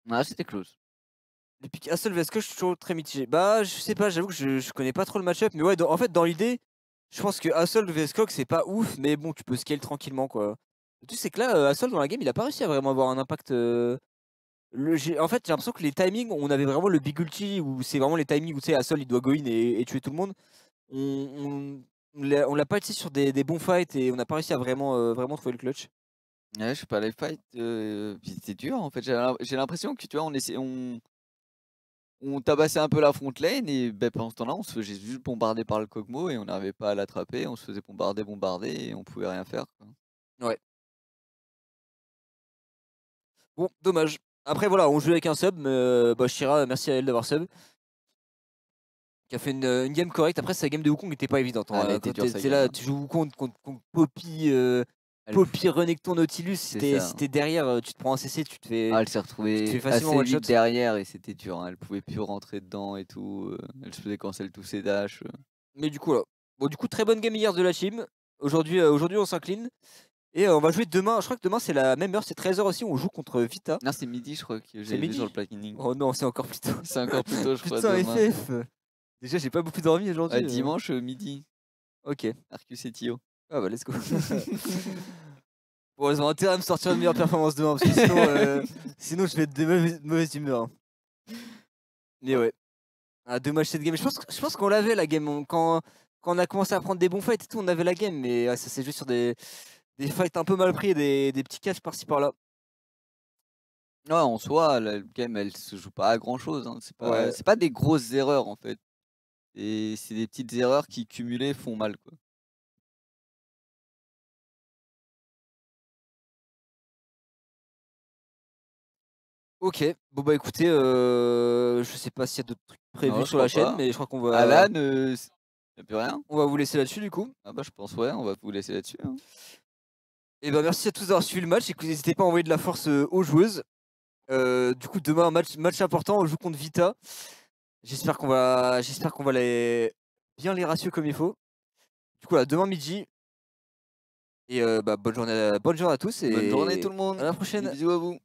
Ah, c'était close. Les pics Hassel vs Coach, je suis toujours très mitigé. Bah, je sais pas, j'avoue que je connais pas trop le match-up. Mais ouais, en fait, dans l'idée, je pense que Hassel vs Coq, c'est pas ouf, mais bon, tu peux scale tranquillement, quoi. Le truc, c'est que là, Hassel dans la game, il a pas réussi à vraiment avoir un impact. En fait, j'ai l'impression que les timings, on avait vraiment le big ulti où c'est vraiment les timings où tu sais, Hassel il doit go in et tuer tout le monde. On l'a pas été sur des bons fights et on n'a pas réussi à vraiment trouver le clutch. Ouais, je sais pas, les fights, c'était dur en fait. J'ai l'impression que tu vois, on tabassait un peu la front lane et ben, pendant ce temps-là, on se faisait juste bombarder par le Kog'Maw et on n'arrivait pas à l'attraper. On se faisait bombarder et on pouvait rien faire, quoi. Ouais. Bon, dommage. Après, voilà, on joue avec un sub, mais bah, Shira, merci à elle d'avoir sub. Qui a fait une game correcte. Après, sa game de Wukong n'était pas évidente, Ah, hein. elle a été Quand dure, sa t'es game, là, hein. tu joues Wukong contre Poppy, Elle, Poppy Renekton Nautilus. c'est Si ça. t'es derrière, tu te prends un CC, tu te fais Elle s'est retrouvée facilement assez one shot. vite derrière et c'était dur, hein. Elle pouvait plus rentrer dedans et tout. Elle se faisait cancel tous ses dashs. Mais du coup, là. Bon, du coup, très bonne game hier de la team. Aujourd'hui, on s'incline. Et on va jouer demain. Je crois que demain, c'est la même heure, c'est 13h aussi. On joue contre Vita. Non, c'est midi, je crois que C'est j'ai vu sur midi? le planning. Oh non, c'est encore plus tôt. C'est encore plus tôt, je crois, Putain, demain. FF. Déjà, j'ai pas beaucoup dormi aujourd'hui. Dimanche, midi. Ok. Arcus et Tio. Ah bah, let's go. Bon, ils ont intérêt à me sortir une meilleure performance demain parce que sinon, sinon je vais être de mauvaise humeur, hein. Mais ouais. Ah, dommage cette game. Je pense qu'on l'avait la game. Quand on a commencé à prendre des bons fights et tout, on avait la game. Mais ouais, ça s'est joué sur des fights un peu mal pris et des petits catchs par-ci par-là. Ouais, en soi, la game, elle se joue pas à grand chose, hein. Ouais. C'est pas des grosses erreurs en fait. Et c'est des petites erreurs qui cumulées font mal, quoi. Ok. Bon bah écoutez, je sais pas s'il y a d'autres trucs prévus Non, je sur la crois chaîne, pas. mais je crois qu'on va, Alan, y a plus rien. on va vous laisser là-dessus du coup. Ah bah je pense ouais, on va vous laisser là-dessus, hein. Et bah merci à tous d'avoir suivi le match. Écoutez, n'hésitez pas à envoyer de la force aux joueuses. Du coup, demain, match important, on joue contre Vita. J'espère qu'on va bien les ratios comme il faut. Du coup, là, demain midi. Et bah, bonne journée à tous Bonne journée et tout le monde. à la Des prochaine. bisous à vous.